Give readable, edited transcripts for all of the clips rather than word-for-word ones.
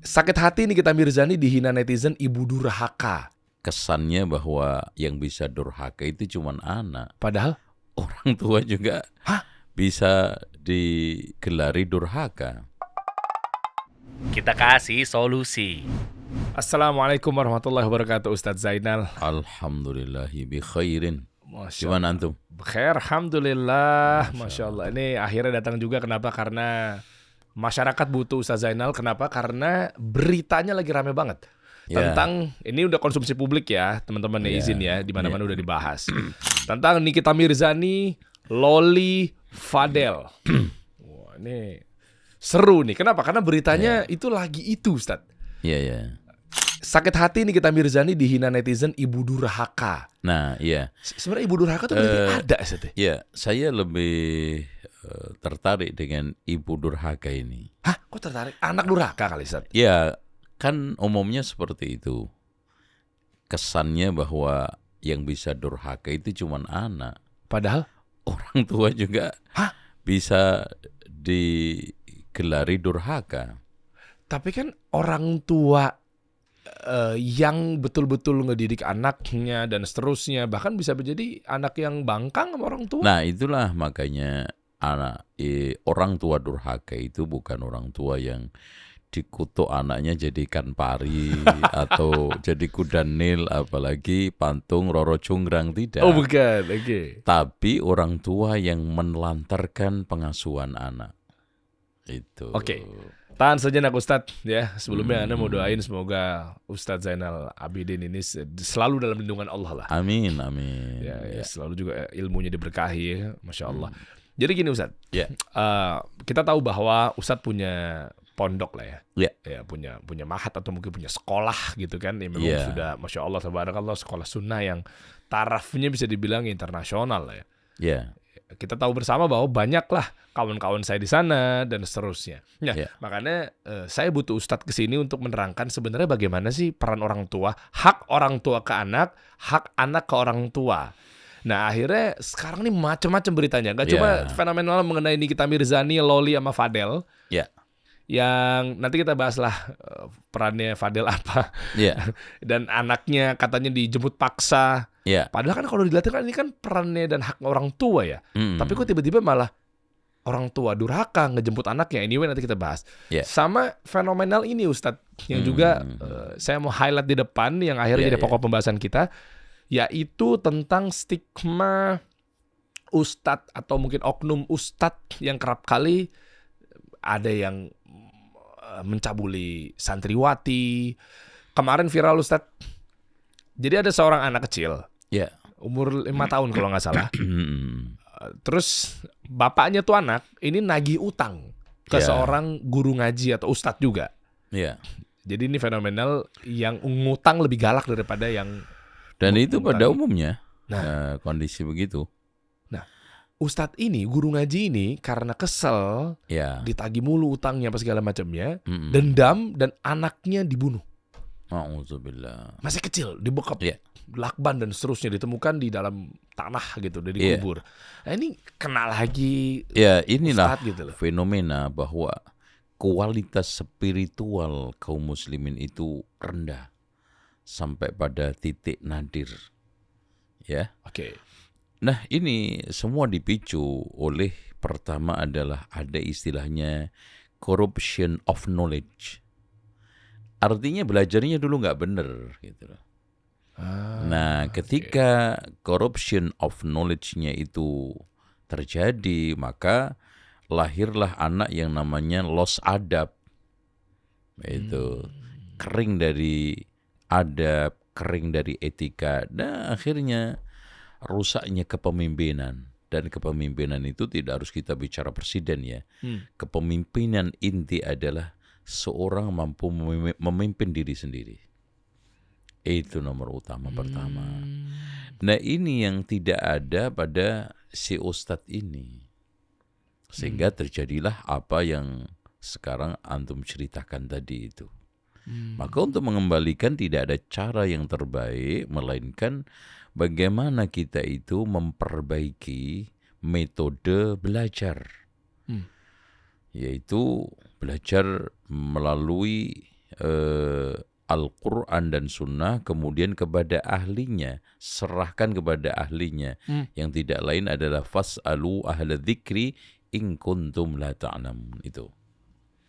Sakit hati Nikita Mirzani dihina netizen ibu durhaka. Kesannya bahwa yang bisa durhaka itu cuma anak. Padahal Orang tua juga bisa digelari durhaka. Kita kasih solusi. Assalamualaikum warahmatullahi wabarakatuh, Ustadz Zainal. Alhamdulillahi bi khairin. Masya Gimana antum? Khair, alhamdulillah. Masya Allah. Ini akhirnya datang juga. Kenapa? Karena masyarakat butuh Ustadz Zainal. Kenapa? Karena beritanya lagi rame banget. Tentang, ini udah konsumsi publik ya, teman-teman izin ya, di mana-mana udah dibahas. Tentang Nikita Mirzani, Loli, Fadel. Wah, ini seru nih. Kenapa? Karena beritanya itu lagi itu, Ustadz. Iya. Sakit hati Nikita Mirzani dihina netizen ibu durhaka. Nah, iya. Sebenarnya ibu durhaka itu berarti ada, Ustadz. Ya, saya lebih tertarik dengan ibu durhaka ini. Hah? Kok tertarik? Anak durhaka kali, Ustadz? Ya, kan umumnya seperti itu. Kesannya bahwa yang bisa durhaka itu cuma anak. Padahal Orang tua juga bisa digelari durhaka. tapi kan orang tua yang betul-betul ngedidik anaknya dan seterusnya, bahkan bisa menjadi anak yang bangkang sama orang tua. Nah, itulah makanya orang tua durhaka itu bukan orang tua yang dikutuk anaknya jadikan pari atau jadi kuda nil, apalagi pantung Roro Cunggrang, tidak. Oh bukan, oke. Tapi orang tua yang menelantarkan pengasuhan anak. Itu. Oke. Tahan sejenak Ustadz ya. Sebelumnya Anda mau doain semoga Ustadz Zainal Abidin ini selalu dalam lindungan Allah lah. Amin. Ya, selalu juga ilmunya diberkahi ya. Masya Allah. Jadi gini Ustadz, kita tahu bahwa Ustadz punya pondok lah ya. Ya punya mahat atau mungkin punya sekolah gitu kan. Ya, memang sudah Masya Allah tabarakallah sekolah sunnah yang tarafnya bisa dibilang internasional lah ya. Kita tahu bersama bahwa banyaklah kawan-kawan saya di sana dan seterusnya. Nah, makanya saya butuh Ustadz kesini untuk menerangkan sebenarnya bagaimana sih peran orang tua, hak orang tua ke anak, hak anak ke orang tua. Nah akhirnya sekarang ini macam-macam beritanya. Gak cuma fenomenal mengenai Nikita Mirzani, Loli sama Fadel. Yang nanti kita bahaslah perannya Fadel apa. Dan anaknya katanya dijemput paksa. Padahal kan kalau dilihat kan ini kan perannya dan hak orang tua ya. Tapi kok tiba-tiba malah orang tua durhaka ngejemput anaknya. Anyway nanti kita bahas. Sama fenomenal ini Ustadz yang juga saya mau highlight di depan yang akhirnya jadi pokok pembahasan kita, yaitu tentang stigma Ustadz atau mungkin oknum Ustadz yang kerap kali ada yang mencabuli santriwati. Kemarin viral Ustadz. Jadi ada seorang anak kecil. Umur 5 tahun kalau nggak salah. Terus bapaknya tuh anak ini nagih utang ke seorang guru ngaji atau ustadz juga. Jadi ini fenomenal yang ngutang lebih galak daripada yang. Dan itu pada umumnya kondisi begitu. Nah, ustadz ini, guru ngaji ini karena kesel ditagih mulu utangnya apa segala macamnya, dendam dan anaknya dibunuh. Ma'udzubillah. Masih kecil, dibekap lakban dan seterusnya, ditemukan di dalam tanah gitu, udah dikubur. Nah ini kena lagi. Inilah gitu fenomena bahwa kualitas spiritual kaum muslimin itu rendah sampai pada titik nadir. Nah ini semua dipicu oleh, pertama adalah ada istilahnya corruption of knowledge. Artinya belajarnya dulu nggak benar gitu loh. Nah, ketika corruption of knowledge-nya itu terjadi, maka lahirlah anak yang namanya lost adab. Itu kering dari adab, kering dari etika, dan akhirnya rusaknya kepemimpinan. Dan kepemimpinan itu tidak harus kita bicara presiden ya. Kepemimpinan inti adalah seorang mampu memimpin diri sendiri. Itu nomor utama pertama. Nah ini yang tidak ada pada si ustadz ini. Sehingga terjadilah apa yang sekarang antum ceritakan tadi itu. Maka untuk mengembalikan tidak ada cara yang terbaik, melainkan bagaimana kita itu memperbaiki metode belajar. Yaitu belajar melalui Al-Quran dan Sunnah, kemudian kepada ahlinya, serahkan kepada ahlinya. Yang tidak lain adalah fas'alu ahla dzikri in kuntum la ta'lamun. Itu.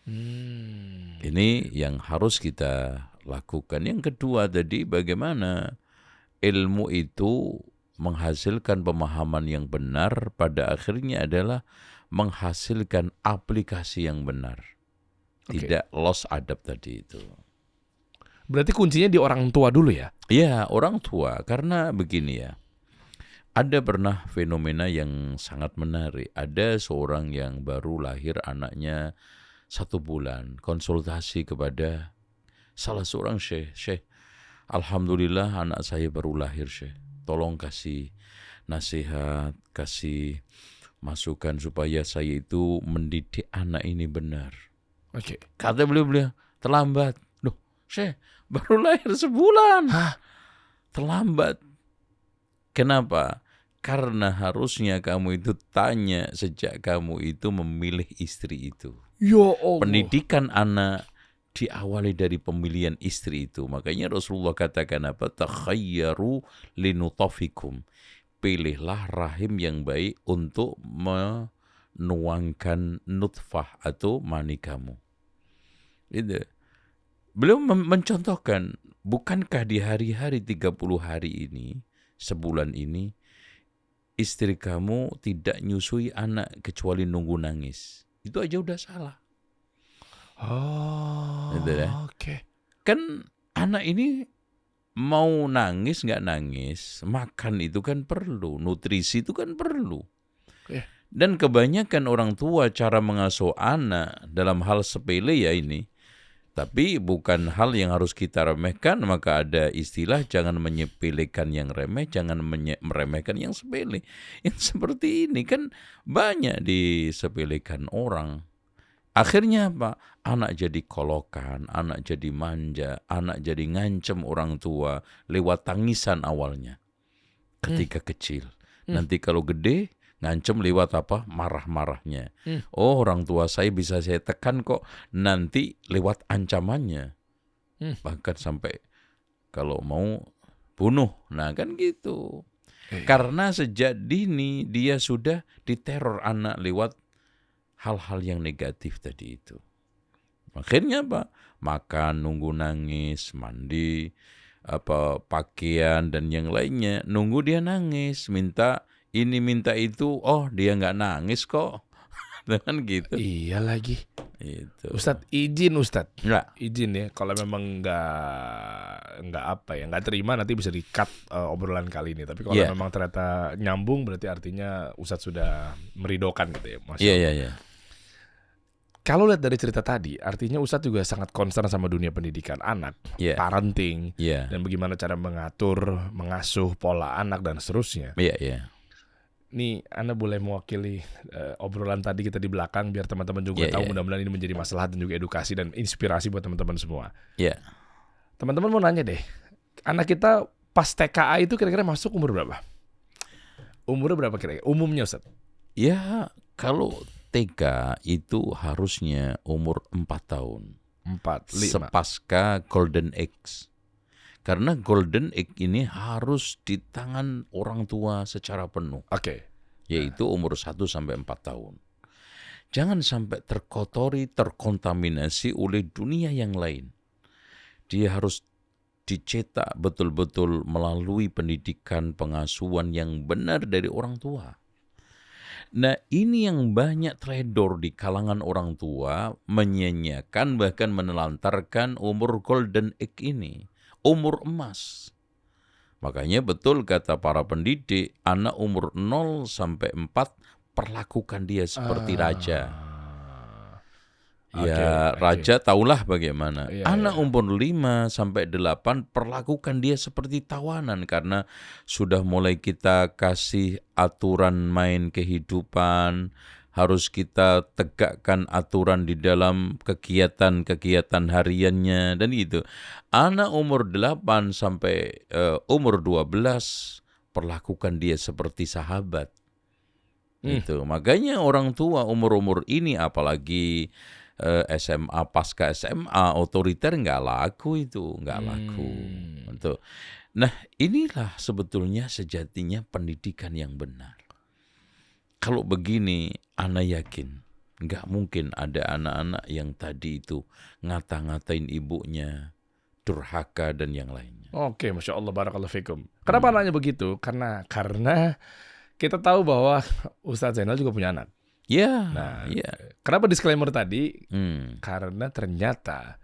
Ini yang harus kita lakukan. Yang kedua tadi, bagaimana ilmu itu menghasilkan pemahaman yang benar, pada akhirnya adalah menghasilkan aplikasi yang benar. Tidak lost adab tadi itu. Berarti kuncinya di orang tua dulu ya? Iya, orang tua. Karena begini ya, ada pernah fenomena yang sangat menarik. Ada seorang yang baru lahir, anaknya 1 bulan, konsultasi kepada salah seorang syekh. Syekh, alhamdulillah anak saya baru lahir, syekh. Tolong kasih nasihat, kasih masukan supaya saya itu mendidik anak ini benar. Oke. Kata beliau, terlambat. Loh, syekh, baru lahir sebulan. Hah? Terlambat. Kenapa? Karena harusnya kamu itu tanya sejak kamu itu memilih istri itu. Ya Allah. Pendidikan anak diawali dari pemilihan istri itu. Makanya Rasulullah katakan apa? Takhayyaru linutafikum. Pilihlah rahim yang baik untuk menuangkan nutfah atau mani kamu. Itu. Beliau mencontohkan, bukankah di hari-hari 30 hari ini, sebulan ini, istri kamu tidak nyusui anak kecuali nunggu nangis. Itu aja udah salah. Oh, Gitu ya. oke. Kan anak ini mau nangis nggak nangis, makan itu kan perlu, nutrisi itu kan perlu. Yeah. Dan kebanyakan orang tua cara mengasuh anak dalam hal sepele ya ini. Tapi bukan hal yang harus kita remehkan, maka ada istilah jangan menyepelekan yang remeh, jangan meremehkan yang sepele. Yang seperti ini kan banyak disepelekan orang. Akhirnya apa? Anak jadi kolokan, anak jadi manja, anak jadi ngancem orang tua lewat tangisan awalnya ketika kecil. Nanti kalau gede, ngancem lewat apa? Marah-marahnya. Oh, orang tua saya bisa saya tekan kok. Nanti lewat ancamannya. Bahkan sampai kalau mau bunuh. Nah kan gitu. Karena sejak dini dia sudah diteror anak lewat hal-hal yang negatif tadi itu. Akhirnya apa? Makan, nunggu nangis, mandi, pakaian dan yang lainnya. Nunggu dia nangis, minta ini minta itu, oh dia nggak nangis kok, dengan gitu. Iya lagi. Itu. Ustadz, izin Ustadz. Nggak. Izin ya, kalau memang nggak terima nanti bisa di-cut obrolan kali ini. Tapi kalau memang ternyata nyambung, berarti artinya Ustadz sudah meridokan gitu ya, Mas. Iya. Kalau lihat dari cerita tadi, artinya Ustadz juga sangat concern sama dunia pendidikan anak, parenting, dan bagaimana cara mengatur, mengasuh pola anak dan seterusnya. Iya. Nih, Anda boleh mewakili obrolan tadi kita di belakang biar teman-teman juga tahu. Mudah-mudahan ini menjadi masalah dan juga edukasi dan inspirasi buat teman-teman semua. Iya. Teman-teman mau nanya deh, anak kita pas TKA itu kira-kira masuk umur berapa? Umurnya berapa kira-kira? Umumnya Ustaz? Ya, kalau TK itu harusnya umur 4 tahun. 4, 5. Sepasca Golden Age. Karena Golden Age ini harus di tangan orang tua secara penuh. Oke. Yaitu umur 1 sampai 4 tahun. Jangan sampai terkotori, terkontaminasi oleh dunia yang lain. Dia harus dicetak betul-betul melalui pendidikan pengasuhan yang benar dari orang tua. Nah, ini yang banyak teledor di kalangan orang tua, menyanyiakan bahkan menelantarkan umur Golden Age ini. Umur emas. Makanya betul kata para pendidik, anak umur 0 sampai 4 perlakukan dia seperti raja. Raja tahulah bagaimana. Anak umur 5 sampai 8 perlakukan dia seperti tawanan karena sudah mulai kita kasih aturan main kehidupan. Harus kita tegakkan aturan di dalam kegiatan-kegiatan hariannya dan gitu. Anak umur 8 sampai umur 12 perlakukan dia seperti sahabat. Itu. Makanya orang tua umur-umur ini apalagi SMA, pasca SMA, otoriter nggak laku itu, nggak laku. Untuk, nah inilah sebetulnya sejatinya pendidikan yang benar. Kalau begini, ana yakin nggak mungkin ada anak-anak yang tadi itu ngata-ngatain ibunya, durhaka dan yang lainnya. Oke, Masya Allah, barakallahu fikum. Kenapa nanya begitu? Karena kita tahu bahwa Ustadz Zainal juga punya anak. Ya, Nah, kenapa disclaimer tadi? Karena ternyata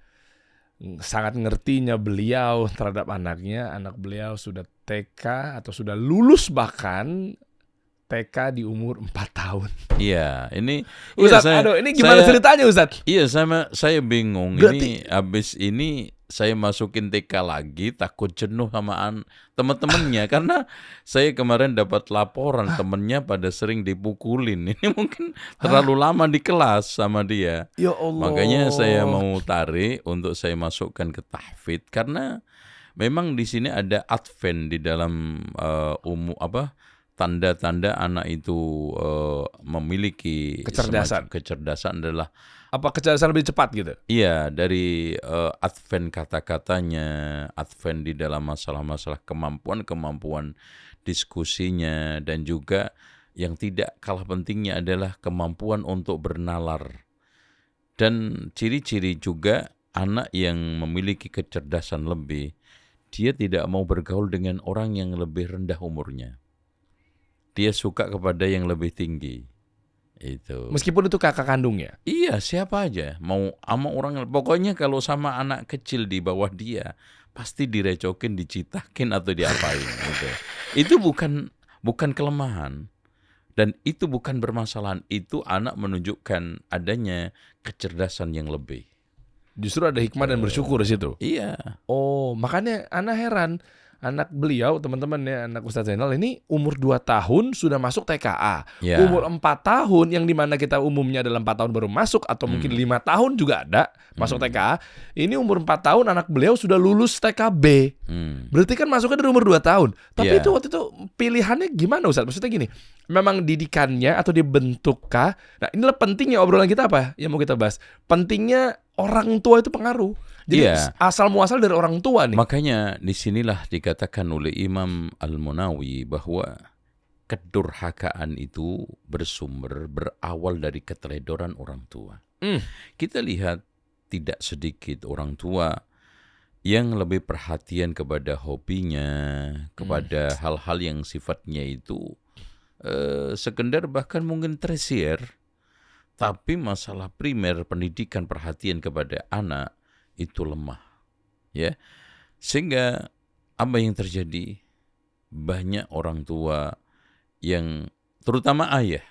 sangat ngertinya beliau terhadap anaknya. Anak beliau sudah TK atau sudah lulus bahkan TK di umur 4 tahun. Iya, ini Ustadz, ini gimana ceritanya Ustadz? Iya, saya bingung. Berarti, ini habis ini saya masukin TK lagi, takut jenuh sama teman-temannya karena saya kemarin dapat laporan temennya pada sering dipukulin. Ini mungkin terlalu lama di kelas sama dia. Ya Allah. Makanya saya mau tarik untuk saya masukkan ke tahfidz karena memang di sini ada advent di dalam tanda-tanda anak itu memiliki kecerdasan adalah apa kecerdasan lebih cepat gitu? Iya, dari advent kata-katanya, advent di dalam masalah-masalah kemampuan diskusinya, dan juga yang tidak kalah pentingnya adalah kemampuan untuk bernalar. Dan ciri-ciri juga anak yang memiliki kecerdasan lebih, dia tidak mau bergaul dengan orang yang lebih rendah umurnya. Dia suka kepada yang lebih tinggi. Itu. Meskipun itu kakak kandungnya? Iya, siapa aja. Mau sama orang, pokoknya kalau sama anak kecil di bawah dia, pasti direcokin, dicitakin atau diapain. Gitu. Itu bukan kelemahan. Dan itu bukan bermasalahan. Itu anak menunjukkan adanya kecerdasan yang lebih. Justru ada hikmah dan bersyukur di situ? Iya. Oh, makanya anak heran. Anak beliau, teman-teman ya, anak Ustadz Zainal ini umur 2 tahun sudah masuk TKA. Ya. Umur 4 tahun yang dimana kita umumnya adalah 4 tahun baru masuk atau mungkin 5 tahun juga ada masuk TKA. Ini umur 4 tahun anak beliau sudah lulus TKB. Berarti kan masuknya dari umur 2 tahun. Tapi itu waktu itu pilihannya gimana Ustadz? Maksudnya gini, memang didikannya atau dibentukkah? Nah inilah pentingnya obrolan kita apa yang mau kita bahas. Pentingnya orang tua itu pengaruh. Jadi asal muasal dari orang tua nih. Makanya disinilah dikatakan oleh Imam Al-Munawi bahwa kedurhakaan itu berawal dari keteledoran orang tua. Kita lihat tidak sedikit orang tua yang lebih perhatian kepada hobinya, kepada hal-hal yang sifatnya itu sekundar bahkan mungkin tersier. Tapi masalah primer pendidikan perhatian kepada anak itu lemah, ya. Sehingga apa yang terjadi? Banyak orang tua yang terutama ayah,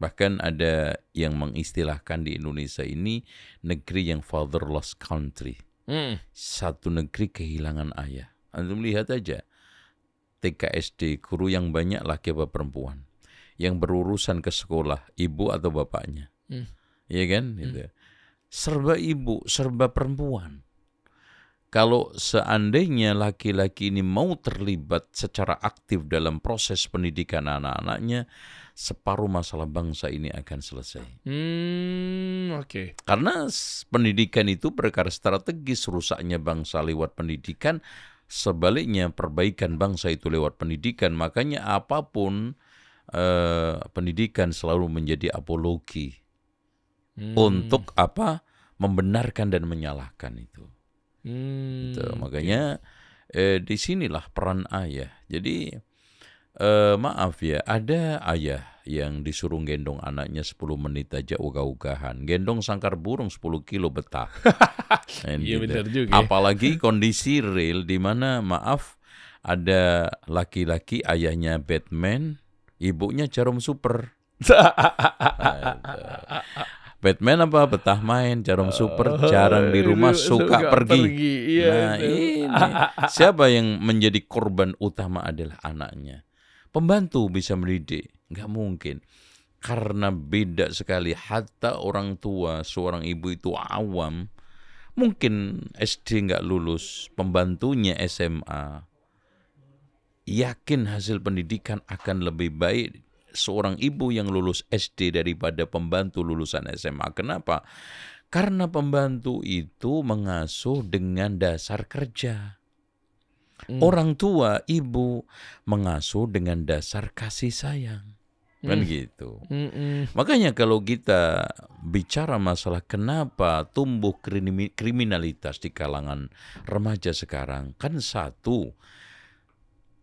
bahkan ada yang mengistilahkan di Indonesia ini negeri yang fatherless country. Satu negeri kehilangan ayah. Antum lihat aja TK SD guru yang banyak laki apa perempuan, yang berurusan ke sekolah ibu atau bapaknya. Iya kan? Gitu. Serba ibu, serba perempuan. Kalau seandainya laki-laki ini mau terlibat secara aktif dalam proses pendidikan anak-anaknya, separuh masalah bangsa ini akan selesai. Oke. Karena pendidikan itu perkara strategis, rusaknya bangsa lewat pendidikan, sebaliknya perbaikan bangsa itu lewat pendidikan. Makanya apapun pendidikan selalu menjadi apologi. Untuk apa? Membenarkan dan menyalahkan itu. Gitu. Makanya disinilah peran ayah. Jadi maaf ya, ada ayah yang disuruh gendong anaknya 10 menit aja ogah-ogahan. Gendong sangkar burung 10 kilo betah. Iya benar juga. Apalagi kondisi real di mana maaf ada laki-laki ayahnya Batman, ibunya Jarum Super. Batman apa? Betah main, Jarum Super jarang di rumah, suka pergi. Iya, nah ini siapa yang menjadi korban utama adalah anaknya. Pembantu bisa mendidik, nggak mungkin. Karena beda sekali, hatta orang tua, seorang ibu itu awam, mungkin SD nggak lulus, pembantunya SMA, yakin hasil pendidikan akan lebih baik seorang ibu yang lulus SD daripada pembantu lulusan SMA. Kenapa? Karena pembantu itu mengasuh dengan dasar kerja. Orang tua, ibu, mengasuh dengan dasar kasih sayang. Kan gitu. Makanya kalau kita bicara masalah kenapa tumbuh kriminalitas di kalangan remaja sekarang, kan satu,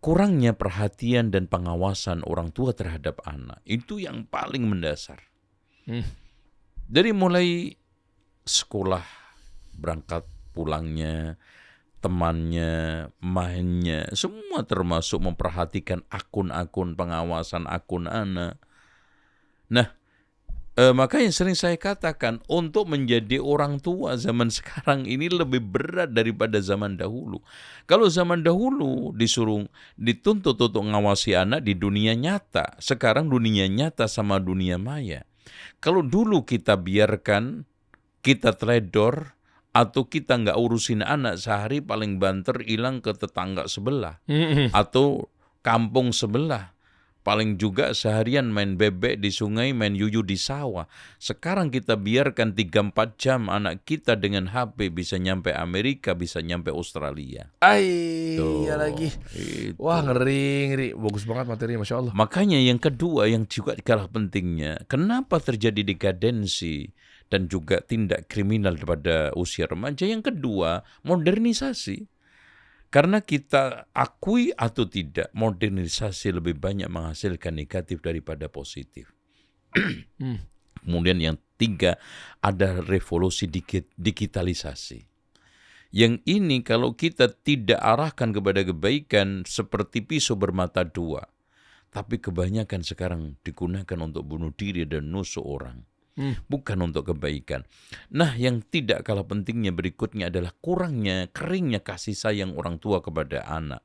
kurangnya perhatian dan pengawasan orang tua terhadap anak. Itu yang paling mendasar. Dari mulai sekolah, berangkat, pulangnya, temannya, mainnya, semua termasuk memperhatikan akun-akun pengawasan akun anak. Nah, makanya sering saya katakan untuk menjadi orang tua zaman sekarang ini lebih berat daripada zaman dahulu. Kalau zaman dahulu dituntut untuk mengawasi anak di dunia nyata, sekarang dunia nyata sama dunia maya. Kalau dulu kita biarkan, kita teledor, atau kita nggak urusin anak, sehari paling banter hilang ke tetangga sebelah atau kampung sebelah. Paling juga seharian main bebek di sungai, main yuyu di sawah. Sekarang kita biarkan 3-4 jam anak kita dengan HP bisa nyampe Amerika, bisa nyampe Australia. Iya lagi. Wah, ngeri. Bagus banget materinya, Masya Allah. Makanya yang kedua yang juga kalah pentingnya, kenapa terjadi dekadensi dan juga tindak kriminal pada usia remaja? Yang kedua, modernisasi. Karena kita akui atau tidak, modernisasi lebih banyak menghasilkan negatif daripada positif. Kemudian yang tiga, ada revolusi digitalisasi. Yang ini kalau kita tidak arahkan kepada kebaikan seperti pisau bermata dua. Tapi kebanyakan sekarang digunakan untuk bunuh diri dan nusuk orang. Bukan untuk kebaikan. Nah, yang tidak kalah pentingnya berikutnya adalah keringnya kasih sayang orang tua kepada anak.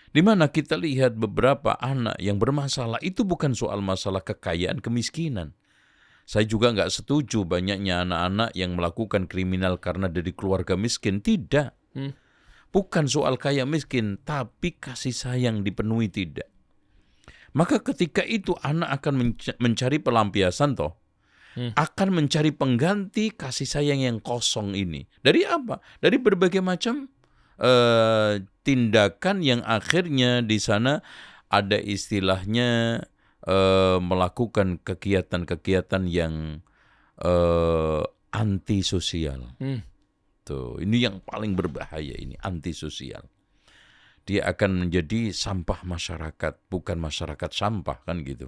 Di mana kita lihat beberapa anak yang bermasalah itu bukan soal masalah kekayaan, kemiskinan. Saya juga nggak setuju banyaknya anak-anak yang melakukan kriminal karena dari keluarga miskin. Tidak. Bukan soal kaya miskin, tapi kasih sayang dipenuhi tidak. Maka ketika itu anak akan mencari pelampiasan toh. Akan mencari pengganti kasih sayang yang kosong ini. Dari apa? Dari berbagai macam tindakan yang akhirnya di sana ada istilahnya melakukan kegiatan-kegiatan yang antisosial. Tuh, ini yang paling berbahaya ini, antisosial. Dia akan menjadi sampah masyarakat, bukan masyarakat sampah, kan gitu.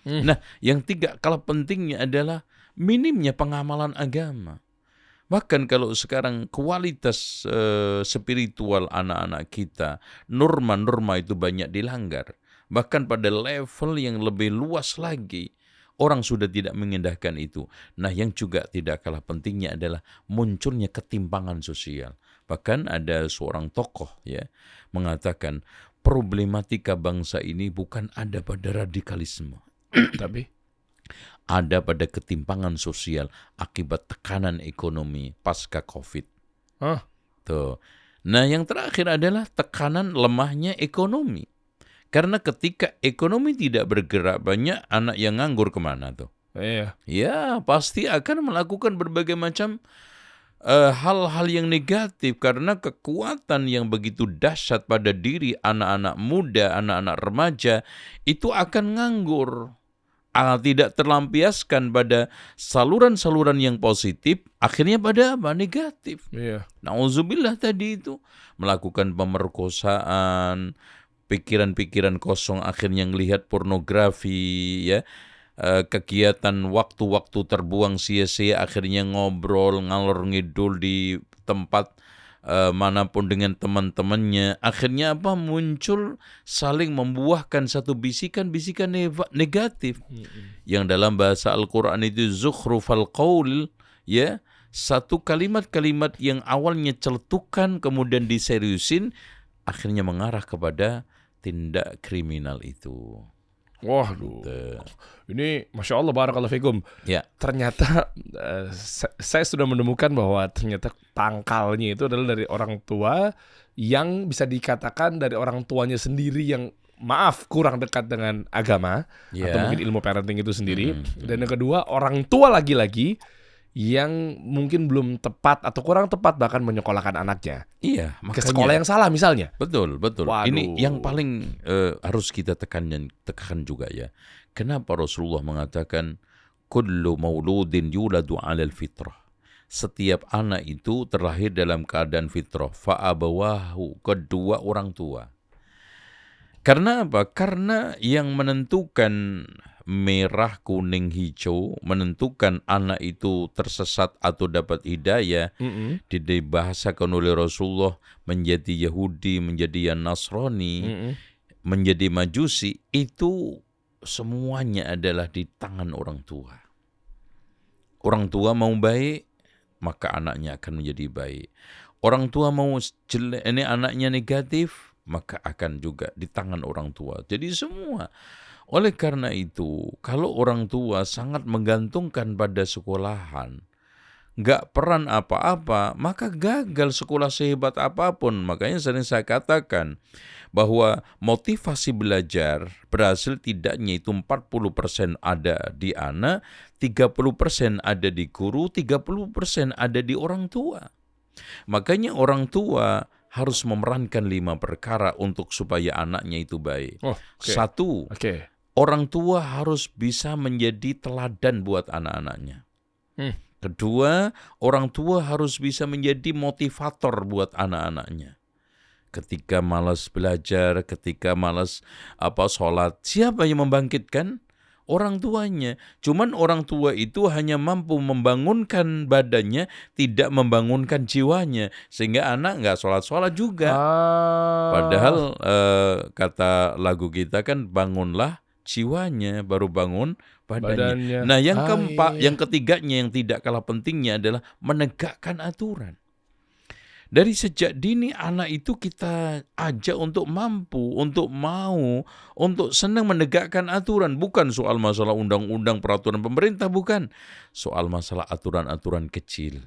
Nah, yang tiga kalah pentingnya adalah minimnya pengamalan agama. Bahkan kalau sekarang kualitas spiritual anak-anak kita, norma-norma itu banyak dilanggar. Bahkan pada level yang lebih luas lagi, orang sudah tidak mengindahkan itu. Nah, yang juga tidak kalah pentingnya adalah munculnya ketimpangan sosial. Bahkan ada seorang tokoh ya mengatakan problematika bangsa ini bukan ada pada radikalisme. Tapi ada pada ketimpangan sosial akibat tekanan ekonomi pasca COVID. Tuh. Nah, yang terakhir adalah tekanan lemahnya ekonomi. Karena ketika ekonomi tidak bergerak, banyak anak yang nganggur kemana tuh? Iya. Ya, pasti akan melakukan berbagai macam hal-hal yang negatif karena kekuatan yang begitu dahsyat pada diri anak-anak muda, anak-anak remaja itu akan nganggur. Tidak terlampiaskan pada saluran-saluran yang positif, akhirnya pada apa? Negatif. Iya. Nauzubillah tadi itu melakukan pemerkosaan, pikiran-pikiran kosong, akhirnya melihat pornografi, ya, kegiatan waktu-waktu terbuang sia-sia, akhirnya ngobrol ngalor ngidul di tempat manapun dengan teman-temannya, akhirnya apa? Muncul saling membuahkan satu bisikan-bisikan negatif yang dalam bahasa Al-Quran itu zukhrufal qaul, ya, satu kalimat-kalimat yang awalnya celetukan kemudian diseriusin, akhirnya mengarah kepada tindak kriminal itu. Waduh, ini Masya Allah, barakallahu fikum. Ya. Ternyata saya sudah menemukan bahwa ternyata pangkalnya itu adalah dari orang tua yang bisa dikatakan dari orang tuanya sendiri yang maaf kurang dekat dengan agama atau mungkin ilmu parenting itu sendiri. Dan yang kedua, orang tua lagi-lagi yang mungkin belum tepat atau kurang tepat bahkan menyekolahkan anaknya. Iya, Ke makanya. sekolah yang salah misalnya. Betul. Waduh. Ini yang paling harus kita tekan juga ya. Kenapa Rasulullah mengatakan kullu mauludin yuladu 'alal fitrah. Setiap anak itu terlahir dalam keadaan fitrah. Fa'abawahu, kedua orang tua. Karena apa? Karena yang menentukan merah, kuning, hijau, menentukan anak itu tersesat atau dapat hidayah, dibahasakan oleh Rasulullah menjadi Yahudi, menjadi Nasrani, menjadi Majusi, itu semuanya adalah di tangan orang tua. Orang tua mau baik, maka anaknya akan menjadi baik. Orang tua mau jelek, ini anaknya negatif, maka akan juga di tangan orang tua. Jadi semua. Oleh karena itu, kalau orang tua sangat menggantungkan pada sekolahan, nggak peran apa-apa, maka gagal sekolah sehebat apapun. Makanya sering saya katakan bahwa motivasi belajar berhasil tidaknya itu 40% ada di anak, 30% ada di guru, 30% ada di orang tua. Makanya orang tua harus memerankan 5 perkara untuk supaya anaknya itu baik. Satu, orang tua harus bisa menjadi teladan buat anak-anaknya. Kedua, orang tua harus bisa menjadi motivator buat anak-anaknya. Ketika malas belajar, ketika malas sholat, siapa yang membangkitkan? Orang tuanya. Cuman orang tua itu hanya mampu membangunkan badannya, tidak membangunkan jiwanya. Sehingga anak nggak sholat-sholat juga. Padahal kata lagu kita kan, bangunlah jiwanya, baru bangun badannya. Nah yang keempat, yang ketiganya yang tidak kalah pentingnya adalah menegakkan aturan. Dari sejak dini anak itu kita ajak untuk mampu, untuk mau, untuk senang menegakkan aturan. Bukan soal masalah undang-undang peraturan pemerintah, bukan. Soal masalah aturan-aturan kecil.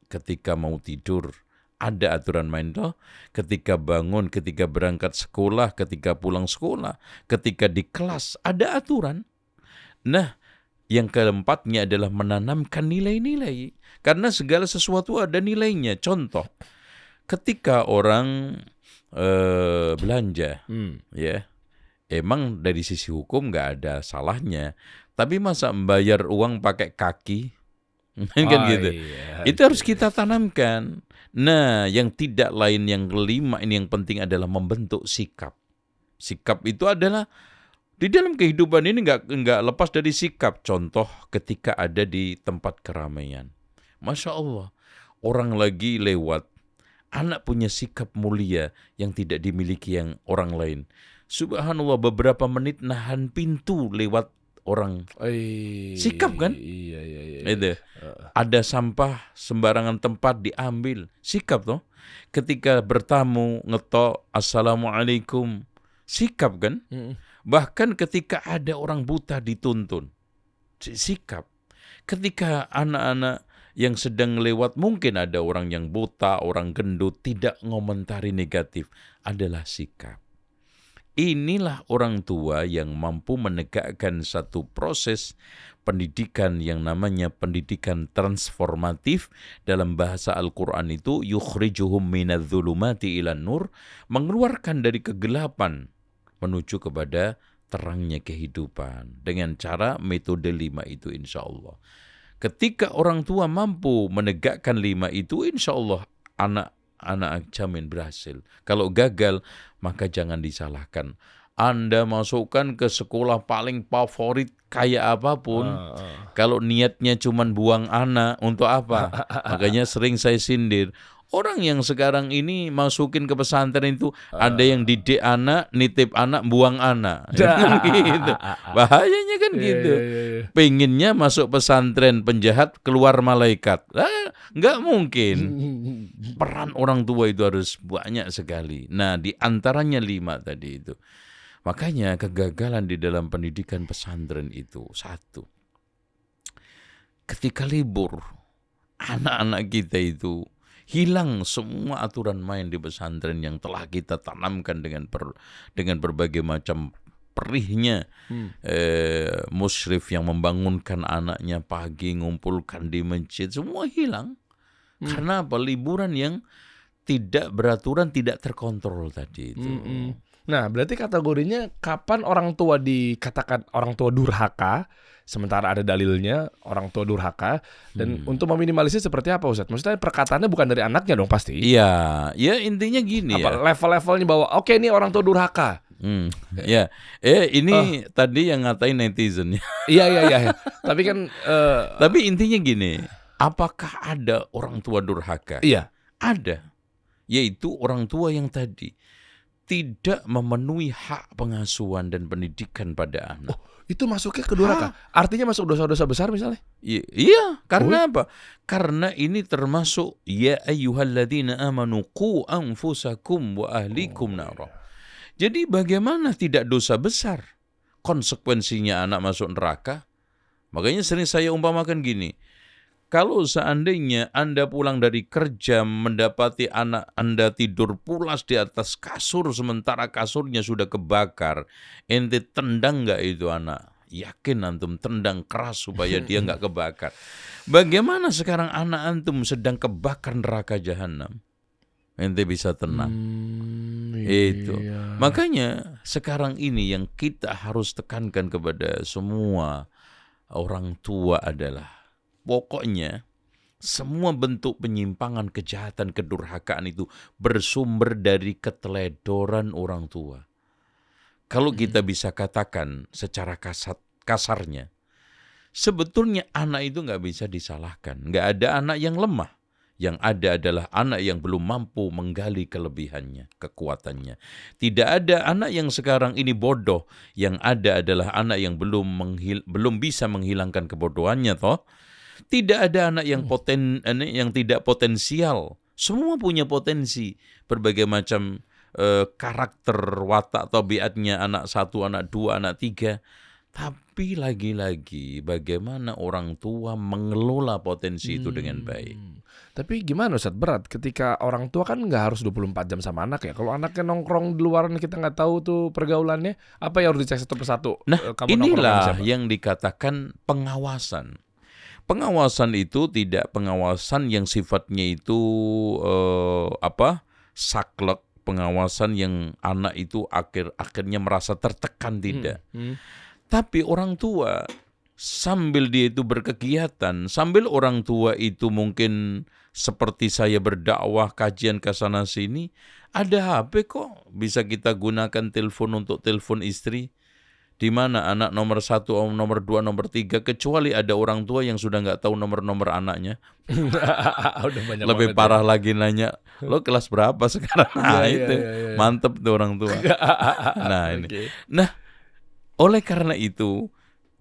Ketika mau tidur, ada aturan main toh. Ketika bangun, ketika berangkat sekolah, ketika pulang sekolah, ketika di kelas, ada aturan. Nah, yang keempatnya adalah menanamkan nilai-nilai. Karena segala sesuatu ada nilainya. Contoh, ketika orang belanja, ya, emang dari sisi hukum nggak ada salahnya. Tapi masa membayar uang pakai kaki, kan gitu. Itu harus kita tanamkan. Nah, yang tidak lain, yang kelima ini yang penting adalah membentuk sikap. Sikap itu adalah di dalam kehidupan ini nggak lepas dari sikap. Contoh, ketika ada di tempat keramaian, Masya Allah, orang lagi lewat, anak punya sikap mulia yang tidak dimiliki yang orang lain. Subhanallah, beberapa menit nahan pintu lewat orang. Sikap kan? Iya. Itu. Ada sampah sembarangan tempat diambil. Sikap toh. Ketika bertamu ngetok assalamualaikum. Sikap kan? Bahkan ketika ada orang buta dituntun. Sikap. Ketika anak-anak yang sedang lewat, mungkin ada orang yang buta, orang gendut, tidak ngomentari negatif, adalah sikap. Inilah orang tua yang mampu menegakkan satu proses pendidikan yang namanya pendidikan transformatif. Dalam bahasa Al-Quran itu, yukhrijuhum minadz-dzulumati ilan nur, mengeluarkan dari kegelapan menuju kepada terangnya kehidupan. Dengan cara metode 5 itu insya Allah. Ketika orang tua mampu menegakkan 5 itu, insya Allah anak jamin berhasil. Kalau gagal, maka jangan disalahkan. Anda masukkan ke sekolah paling favorit kayak apapun, kalau niatnya cuma buang anak, untuk apa? Makanya sering saya sindir. Orang yang sekarang ini masukin ke pesantren itu, ada yang didik anak, nitip anak, buang anak. Gitu. Bahayanya kan gitu. Pengennya masuk pesantren penjahat, keluar malaikat. Nggak mungkin. Peran orang tua itu harus banyak sekali. Nah, di antaranya 5 tadi itu. Makanya kegagalan di dalam pendidikan pesantren itu, 1. Ketika libur, anak-anak kita itu hilang semua aturan main di pesantren yang telah kita tanamkan dengan berbagai macam perihnya musyrif yang membangunkan anaknya pagi, ngumpulkan di masjid, semua hilang. Karena apa? Liburan yang tidak beraturan, tidak terkontrol tadi itu. Nah, berarti kategorinya kapan orang tua dikatakan orang tua durhaka, sementara ada dalilnya orang tua durhaka, dan untuk meminimalisir seperti apa Ustaz? Maksudnya perkataannya bukan dari anaknya dong pasti? Iya, ya intinya gini apa, level-levelnya bahwa oke ini orang tua durhaka. Ya, ini tadi yang ngatain netizen. Iya. Tapi kan, tapi intinya gini, apakah ada orang tua durhaka? Iya, ada, yaitu orang tua yang tadi tidak memenuhi hak pengasuhan dan pendidikan pada anak. Itu masuknya ke durhaka. Artinya masuk dosa-dosa besar misalnya? Iya, karena apa? Karena ini termasuk ya ayyuhalladzina amanu qu anfusakum wa ahlikum nara. Jadi bagaimana tidak dosa besar? Konsekuensinya anak masuk neraka. Makanya sering saya umpamakan gini. Kalau seandainya Anda pulang dari kerja mendapati anak Anda tidur pulas di atas kasur sementara kasurnya sudah kebakar, ente tendang nggak itu anak? Yakin antum tendang keras supaya dia nggak kebakar. Bagaimana sekarang anak antum sedang kebakar neraka jahanam? Ente bisa tenang. Itu. Makanya sekarang ini yang kita harus tekankan kepada semua orang tua adalah pokoknya semua bentuk penyimpangan, kejahatan, kedurhakaan itu bersumber dari keteledoran orang tua. Kalau kita bisa katakan secara kasarnya, sebetulnya anak itu nggak bisa disalahkan. Nggak ada anak yang lemah. Yang ada adalah anak yang belum mampu menggali kelebihannya, kekuatannya. Tidak ada anak yang sekarang ini bodoh. Yang ada adalah anak yang belum bisa menghilangkan kebodohannya, toh. Tidak ada anak yang yang tidak potensial. Semua punya potensi. Berbagai macam karakter, watak, tabiatnya anak 1, anak 2, anak 3. Tapi lagi-lagi bagaimana orang tua mengelola potensi itu dengan baik. Tapi gimana Ustaz, berat ketika orang tua kan nggak harus 24 jam sama anak ya. Kalau anaknya nongkrong di luaran kita nggak tahu tuh pergaulannya, apa yang harus dicek satu persatu? Nah, inilah yang dikatakan pengawasan. Pengawasan itu tidak pengawasan yang sifatnya itu saklek, pengawasan yang anak itu akhirnya merasa tertekan, tidak. Tapi orang tua sambil dia itu berkegiatan, sambil orang tua itu mungkin seperti saya berdakwah, kajian ke sana sini, ada HP kok bisa kita gunakan telepon untuk telepon istri. Di mana anak nomor 1, nomor 2, nomor 3, kecuali ada orang tua yang sudah nggak tahu nomor-nomor anaknya. Lebih parah lagi nanya, lo kelas berapa sekarang? Nah, itu mantep tuh orang tua. Nah ini. Nah, oleh karena itu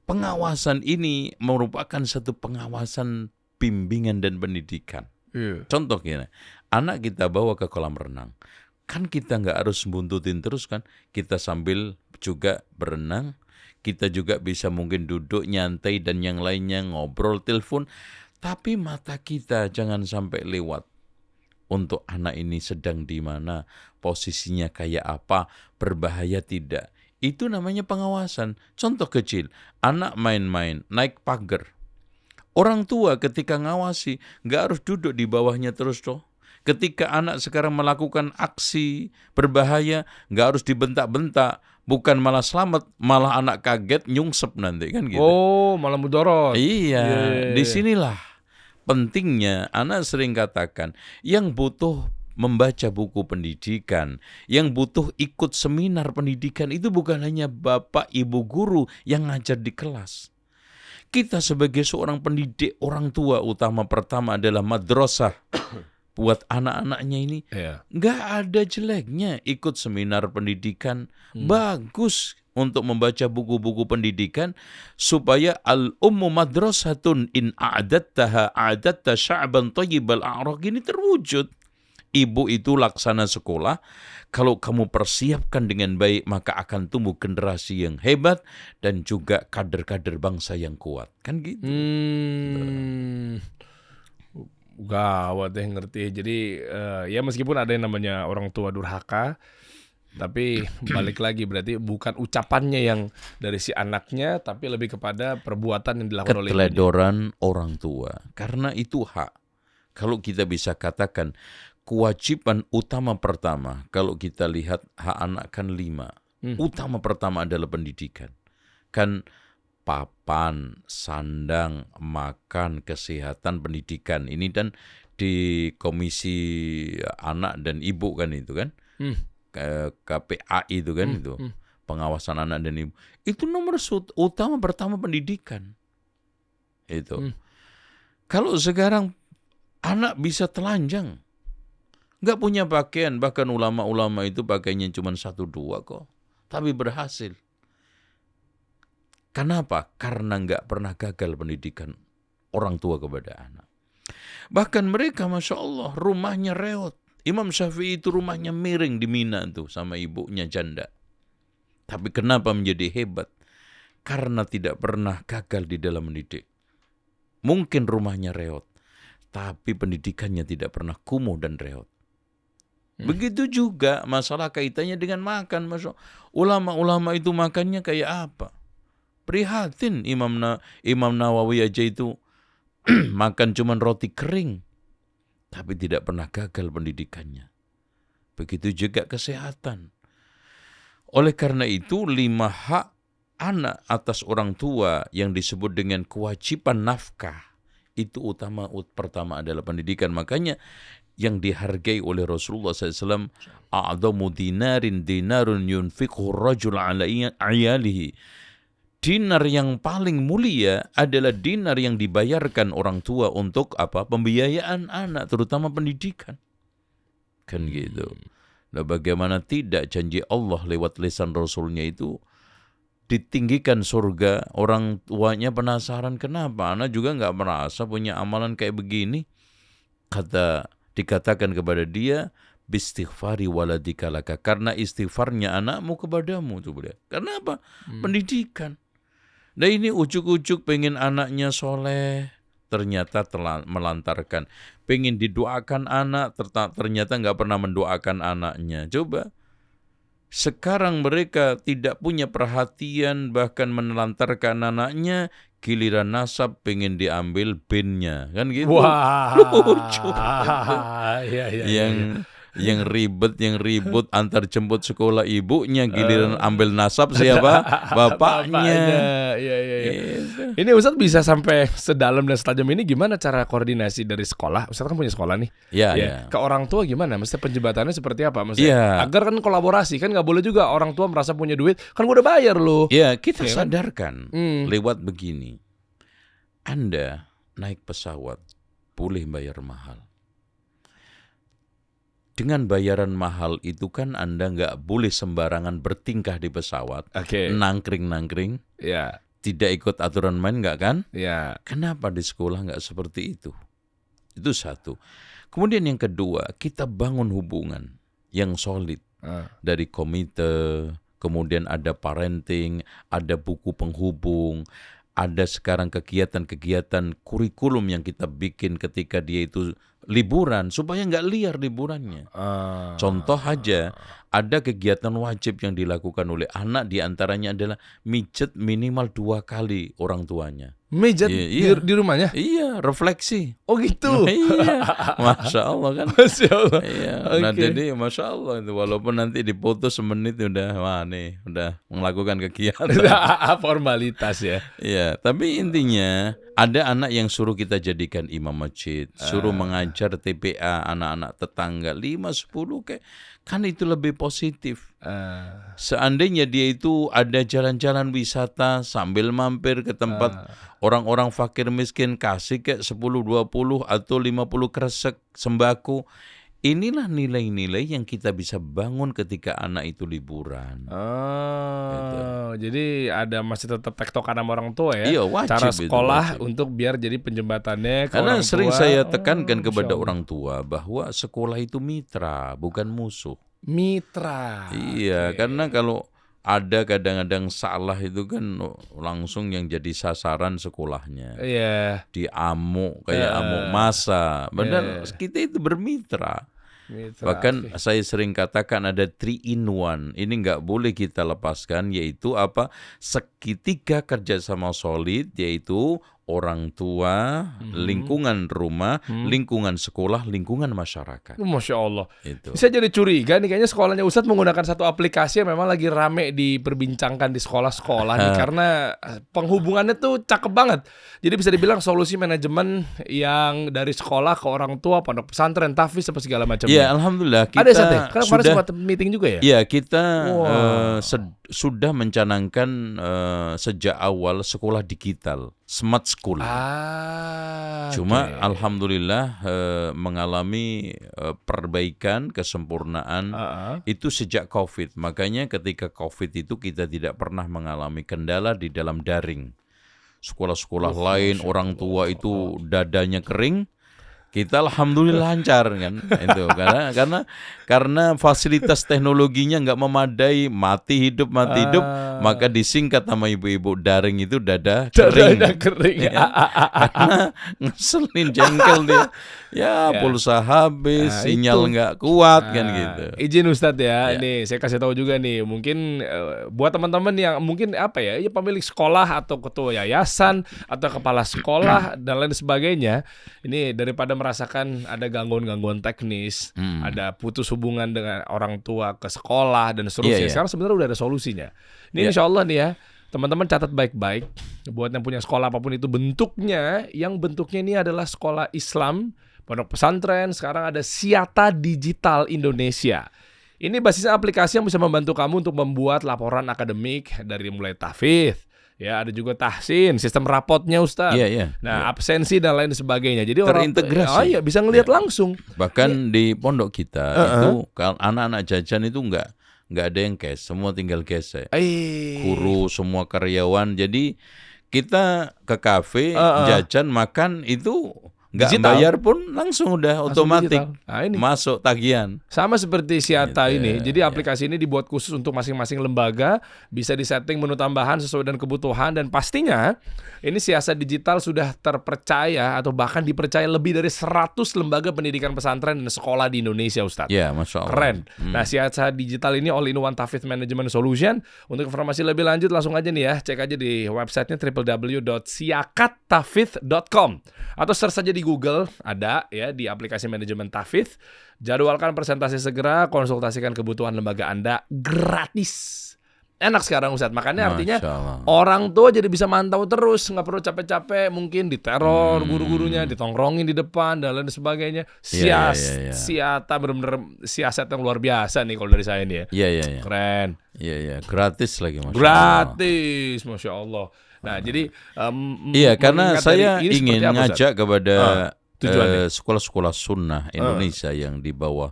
pengawasan ini merupakan satu pengawasan bimbingan dan pendidikan. Contoh gini, anak kita bawa ke kolam renang. Kan kita nggak harus buntutin terus kan, kita sambil juga berenang, kita juga bisa mungkin duduk nyantai dan yang lainnya ngobrol, telepon, tapi mata kita jangan sampai lewat untuk anak ini sedang di mana, posisinya kayak apa, berbahaya tidak. Itu namanya pengawasan. Contoh kecil, anak main-main, naik pagar. Orang tua ketika ngawasi, nggak harus duduk di bawahnya terus toh. Ketika anak sekarang melakukan aksi berbahaya, nggak harus dibentak-bentak. Bukan malah selamat, malah anak kaget nyungsep nanti kan gitu. Oh, malah mudorot. Iya, disinilah pentingnya. Anak sering katakan, yang butuh membaca buku pendidikan, yang butuh ikut seminar pendidikan itu bukan hanya bapak ibu guru yang ngajar di kelas. Kita sebagai seorang pendidik, orang tua utama pertama adalah madrasah. Buat anak-anaknya ini nggak ada jeleknya ikut seminar pendidikan. Bagus untuk membaca buku-buku pendidikan supaya al-ummu madrasatun in a'adattaha a'adatta sya'ban thayyibal a'raq ini terwujud. Ibu itu laksana sekolah. Kalau kamu persiapkan dengan baik, maka akan tumbuh generasi yang hebat dan juga kader-kader bangsa yang kuat. Kan gitu. Gawat deh, ngerti. Jadi ya meskipun ada yang namanya orang tua durhaka, Tapi balik lagi berarti bukan ucapannya yang dari si anaknya, tapi lebih kepada perbuatan yang dilakukan oleh ibunya. Keteledoran orang tua. Karena itu hak. Kalau kita bisa katakan kewajiban utama pertama, kalau kita lihat hak anak kan 5. Utama pertama adalah pendidikan. Kan papan, sandang, makan, kesehatan, pendidikan. Ini dan di Komisi Anak dan Ibu kan itu kan. KPAI itu kan itu. Pengawasan anak dan ibu. Itu nomor utama pertama pendidikan. Itu. Kalau sekarang anak bisa telanjang. Nggak punya pakaian. Bahkan ulama-ulama itu pakaiannya cuma 1-2 kok. Tapi berhasil. Kenapa? Karena nggak pernah gagal pendidikan orang tua kepada anak. Bahkan mereka, Masya Allah, rumahnya reot. Imam Syafi'i itu rumahnya miring di Mina tuh sama ibunya janda. Tapi kenapa menjadi hebat? Karena tidak pernah gagal di dalam mendidik. Mungkin rumahnya reot, tapi pendidikannya tidak pernah kumuh dan reot. Begitu juga masalah kaitannya dengan makan. Masya Allah. Ulama-ulama itu makannya kayak apa? Prihatin Imam Nawawi aja itu makan cuman roti kering. Tapi tidak pernah gagal pendidikannya. Begitu juga kesehatan. Oleh karena itu 5 hak anak atas orang tua yang disebut dengan kewajiban nafkah. Itu pertama adalah pendidikan. Makanya yang dihargai oleh Rasulullah SAW. A'adhamu dinarun yunfiqhu rajul ala ayalihi. Dinar yang paling mulia adalah dinar yang dibayarkan orang tua untuk apa? Pembiayaan anak, terutama pendidikan. Kan gitu. Nah, bagaimana tidak janji Allah lewat lisan Rasulnya itu ditinggikan surga, orang tuanya penasaran kenapa anak juga nggak merasa punya amalan kayak begini. Dikatakan kepada dia, bistighfari waladika laka, karena istighfarnya anakmu kepadamu. Karena apa? Pendidikan. Nah ini ujuk-ujuk pengen anaknya soleh, ternyata melantarkan. Pengen didoakan anak, ternyata nggak pernah mendoakan anaknya. Coba, sekarang mereka tidak punya perhatian, bahkan menelantarkan anaknya, giliran nasab pengen diambil binnya. Kan gitu. Wah. Lucu. Iya. Yang ribut antar jemput sekolah ibunya, giliran ambil nasab siapa? Bapaknya. Iya. Ini Ustadz bisa sampai sedalam dan setajam ini, gimana cara koordinasi dari sekolah? Ustadz kan punya sekolah nih. Iya. Ke orang tua gimana? Mesti penjembatannya seperti apa? Agar kan kolaborasi, kan nggak boleh juga orang tua merasa punya duit, kan gue udah bayar loh. Iya, kita sadarkan lewat begini. Anda naik pesawat boleh bayar mahal. Dengan bayaran mahal itu kan Anda nggak boleh sembarangan bertingkah di pesawat, nangkring, tidak ikut aturan main, nggak kan? Kenapa di sekolah nggak seperti itu? Itu satu. Kemudian yang kedua, kita bangun hubungan yang solid dari komite, kemudian ada parenting, ada buku penghubung, ada sekarang kegiatan-kegiatan kurikulum yang kita bikin ketika dia itu liburan, supaya nggak liar liburannya. Contoh aja, ada kegiatan wajib yang dilakukan oleh anak, diantaranya adalah mijet minimal 2 kali orang tuanya. Mijet di rumahnya? Iya, refleksi. Oh gitu? Iya, Masya Allah kan. Masya Allah. Iya. Nah jadi Masya Allah itu, walaupun nanti diputus semenit udah melakukan kegiatan. Formalitas ya. Iya, tapi intinya ada anak yang suruh kita jadikan imam masjid, suruh mengajar TPA anak-anak tetangga 5-10 kayak, kan itu lebih positif. Seandainya dia itu ada jalan-jalan wisata sambil mampir ke tempat orang-orang fakir miskin, kasih kayak 10-20 atau 50 kresek sembako. Inilah nilai-nilai yang kita bisa bangun ketika anak itu liburan. Gitu. Jadi ada masih tetap tektokan sama orang tua ya. Iya, wajib. Cara sekolah itu untuk biar jadi penjembatannya ke karena orang sering tua. saya tekankan kepada orang tua bahwa sekolah itu mitra, bukan musuh. Mitra. Iya, karena kalau ada kadang-kadang salah itu kan langsung yang jadi sasaran sekolahnya. Iya. Diamuk kayak amuk massa. Benar, kita itu bermitra. Bahkan saya sering katakan ada 3-in-1. Ini nggak boleh kita lepaskan, yaitu apa? Seketika kerjasama solid, yaitu orang tua, lingkungan rumah, lingkungan sekolah, lingkungan masyarakat. Masya Allah. Itu. Bisa jadi curiga nih kayaknya sekolahnya Ustadz menggunakan satu aplikasi yang memang lagi rame diperbincangkan di sekolah-sekolah nih, karena penghubungannya tuh cakep banget. Jadi bisa dibilang solusi manajemen yang dari sekolah ke orang tua, pondok pesantren, tahfiz, apa segala macamnya. Ya, alhamdulillah kita ada Ustadz ya? Karena kemarin sempat meeting juga ya? Ya, kita sudah mencanangkan sejak awal sekolah digital, smart school. Cuma alhamdulillah mengalami perbaikan, kesempurnaan itu sejak COVID. Makanya ketika COVID itu kita tidak pernah mengalami kendala di dalam daring. Sekolah-sekolah lain orang tua itu dadanya kering, kita alhamdulillah lancar kan itu karena fasilitas teknologinya nggak memadai, mati hidup maka disingkat sama ibu-ibu daring itu dada kering. Ya. Karena ngeselin, jengkel dia. Ya, pulsa habis, sinyal nggak kuat kan gitu. Izin Ustadz ya, nih saya kasih tahu juga nih, mungkin buat teman-teman yang mungkin apa ya pemilik sekolah atau ketua yayasan atau kepala sekolah dan lain sebagainya, ini daripada merasakan ada gangguan-gangguan teknis, ada putus hubungan dengan orang tua ke sekolah dan seterusnya. Sekarang sebenarnya udah ada solusinya. Ini insya Allah nih ya, teman-teman catat baik-baik buat yang punya sekolah apapun itu bentuknya, yang bentuknya ini adalah sekolah Islam, pondok pesantren. Sekarang ada Siata Digital Indonesia. Ini basisnya aplikasi yang bisa membantu kamu untuk membuat laporan akademik dari mulai tahfidz, ya ada juga tahsin, sistem rapotnya Ustaz. Nah, absensi dan lain sebagainya. Jadi terintegrasi. Orang bisa ngelihat langsung. Bahkan di pondok kita itu kalau anak-anak jajan itu nggak ada yang cash, semua tinggal cash ya. Guru, semua karyawan. Jadi kita ke kafe, jajan, makan itu nggak bayar pun langsung udah otomatis masuk tagihan. Sama seperti Siata ini. Jadi aplikasi ini dibuat khusus untuk masing-masing lembaga, bisa disetting menu tambahan sesuai dengan kebutuhan, dan pastinya ini Siata Digital sudah terpercaya atau bahkan dipercaya lebih dari 100 lembaga pendidikan pesantren dan sekolah di Indonesia, Ustaz. Ya, Masya Allah. Keren. Nah, Siata Digital ini all-in-one tahfidz management solution. Untuk informasi lebih lanjut langsung aja nih ya, cek aja di websitenya www.siakattahfidz.com atau search saja di Google, ada ya di aplikasi manajemen tahfidz. Jadwalkan presentasi segera, konsultasikan kebutuhan lembaga Anda gratis. Enak sekarang Ustadz, makanya artinya orang tua jadi bisa mantau terus, nggak perlu capek-capek mungkin diteror guru-gurunya, ditongkrongin di depan dan lain sebagainya. Siata benar-benar siasat yang luar biasa nih kalau dari saya nih ya. Keren. Gratis lagi, Masya gratis, Masya Allah. Nah, jadi karena saya ingin ngajak kepada sekolah-sekolah sunnah Indonesia yang di bawah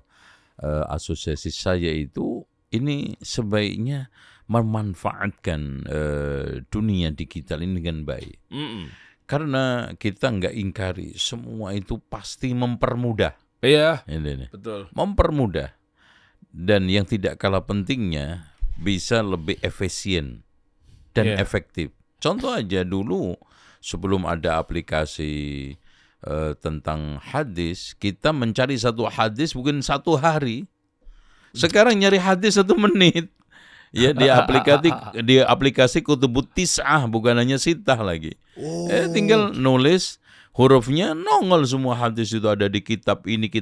asosiasi saya itu, ini sebaiknya memanfaatkan dunia digital ini dengan baik. Karena kita nggak ingkari, semua itu pasti mempermudah. Iya, betul. Mempermudah. Dan yang tidak kalah pentingnya, bisa lebih efisien dan efektif. Contoh aja dulu, sebelum ada aplikasi tentang hadis, kita mencari satu hadis mungkin 1 hari. Sekarang nyari hadis 1 menit. Ya, di aplikasi Kutubut Tis'ah, bukan hanya Sittah lagi. Tinggal nulis, hurufnya nongol semua hadis itu ada di kitab ini.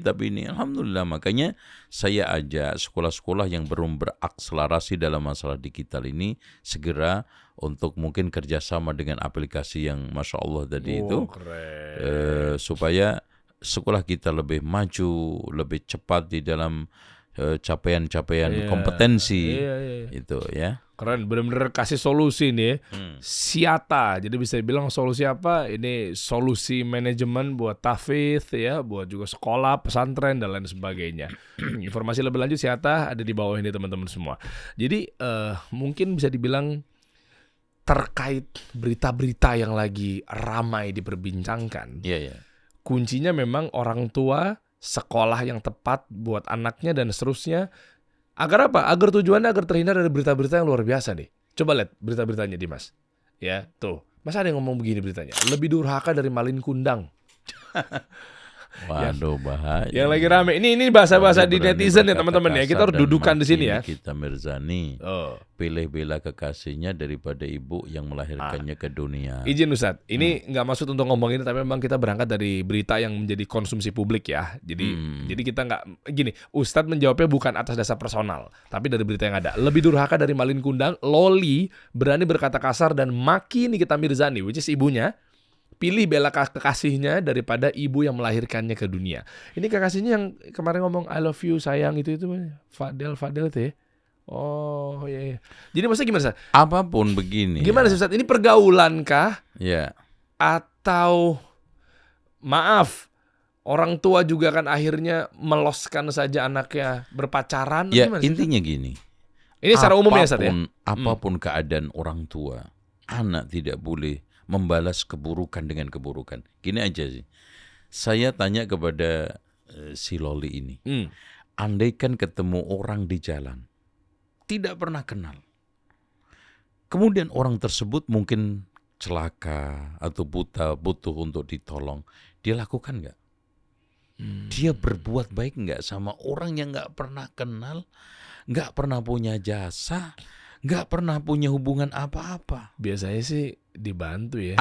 Alhamdulillah, makanya saya ajak sekolah-sekolah yang belum berakselerasi dalam masalah digital ini segera untuk mungkin kerjasama dengan aplikasi yang Masya Allah tadi itu, supaya sekolah kita lebih maju, lebih cepat di dalam capaian-capaian kompetensi itu ya. Keren, benar-benar kasih solusi nih. Siata, jadi bisa dibilang solusi apa? Ini solusi manajemen buat tahfidz ya, buat juga sekolah, pesantren dan lain sebagainya. Informasi lebih lanjut Siata ada di bawah ini teman-teman semua. Jadi mungkin bisa dibilang terkait berita-berita yang lagi ramai diperbincangkan. Kuncinya memang orang tua, sekolah yang tepat buat anaknya dan seterusnya. Agar apa? Agar tujuannya agar terhindar dari berita-berita yang luar biasa nih. Coba lihat berita-beritanya Dimas. Ya, tuh. Masa ada yang ngomong begini beritanya? Lebih durhaka dari malin kundang. Waduh, bahaya. Yang lagi rame. Ini bahasa-bahasa di netizen ya teman-teman ya. Kita harus dudukan di sini ya. Kita Mirzani. Pilih bela kekasihnya daripada ibu yang melahirkannya ke dunia. Izin Ustadz, ini nggak maksud untuk ngomong ini, tapi memang kita berangkat dari berita yang menjadi konsumsi publik ya. Jadi kita nggak gini. Ustadz menjawabnya bukan atas dasar personal, tapi dari berita yang ada. Lebih durhaka dari Malin Kundang, Loli berani berkata kasar dan maki Nikita Mirzani, which is ibunya. Pilih bela kekasihnya daripada ibu yang melahirkannya ke dunia. Ini kekasihnya yang kemarin ngomong I love you sayang itu Fadel itu ya. Oh iya. Jadi maksudnya gimana Ustaz? Apapun begini. Gimana sih Ustaz? Ini pergaulan kah? Ya. Atau maaf, orang tua juga kan akhirnya meloskan saja anaknya berpacaran? Ya gimana, intinya gini. Ini secara umum ya Ustaz ya? Apapun keadaan orang tua, anak tidak boleh membalas keburukan dengan keburukan. Gini aja sih. Saya tanya kepada si Loli ini. Andaikan ketemu orang di jalan, tidak pernah kenal. Kemudian orang tersebut mungkin celaka atau butuh untuk ditolong. Dia lakukan nggak? Dia berbuat baik nggak sama orang yang nggak pernah kenal, nggak pernah punya jasa, nggak pernah punya hubungan apa-apa? Biasanya sih dibantu ya.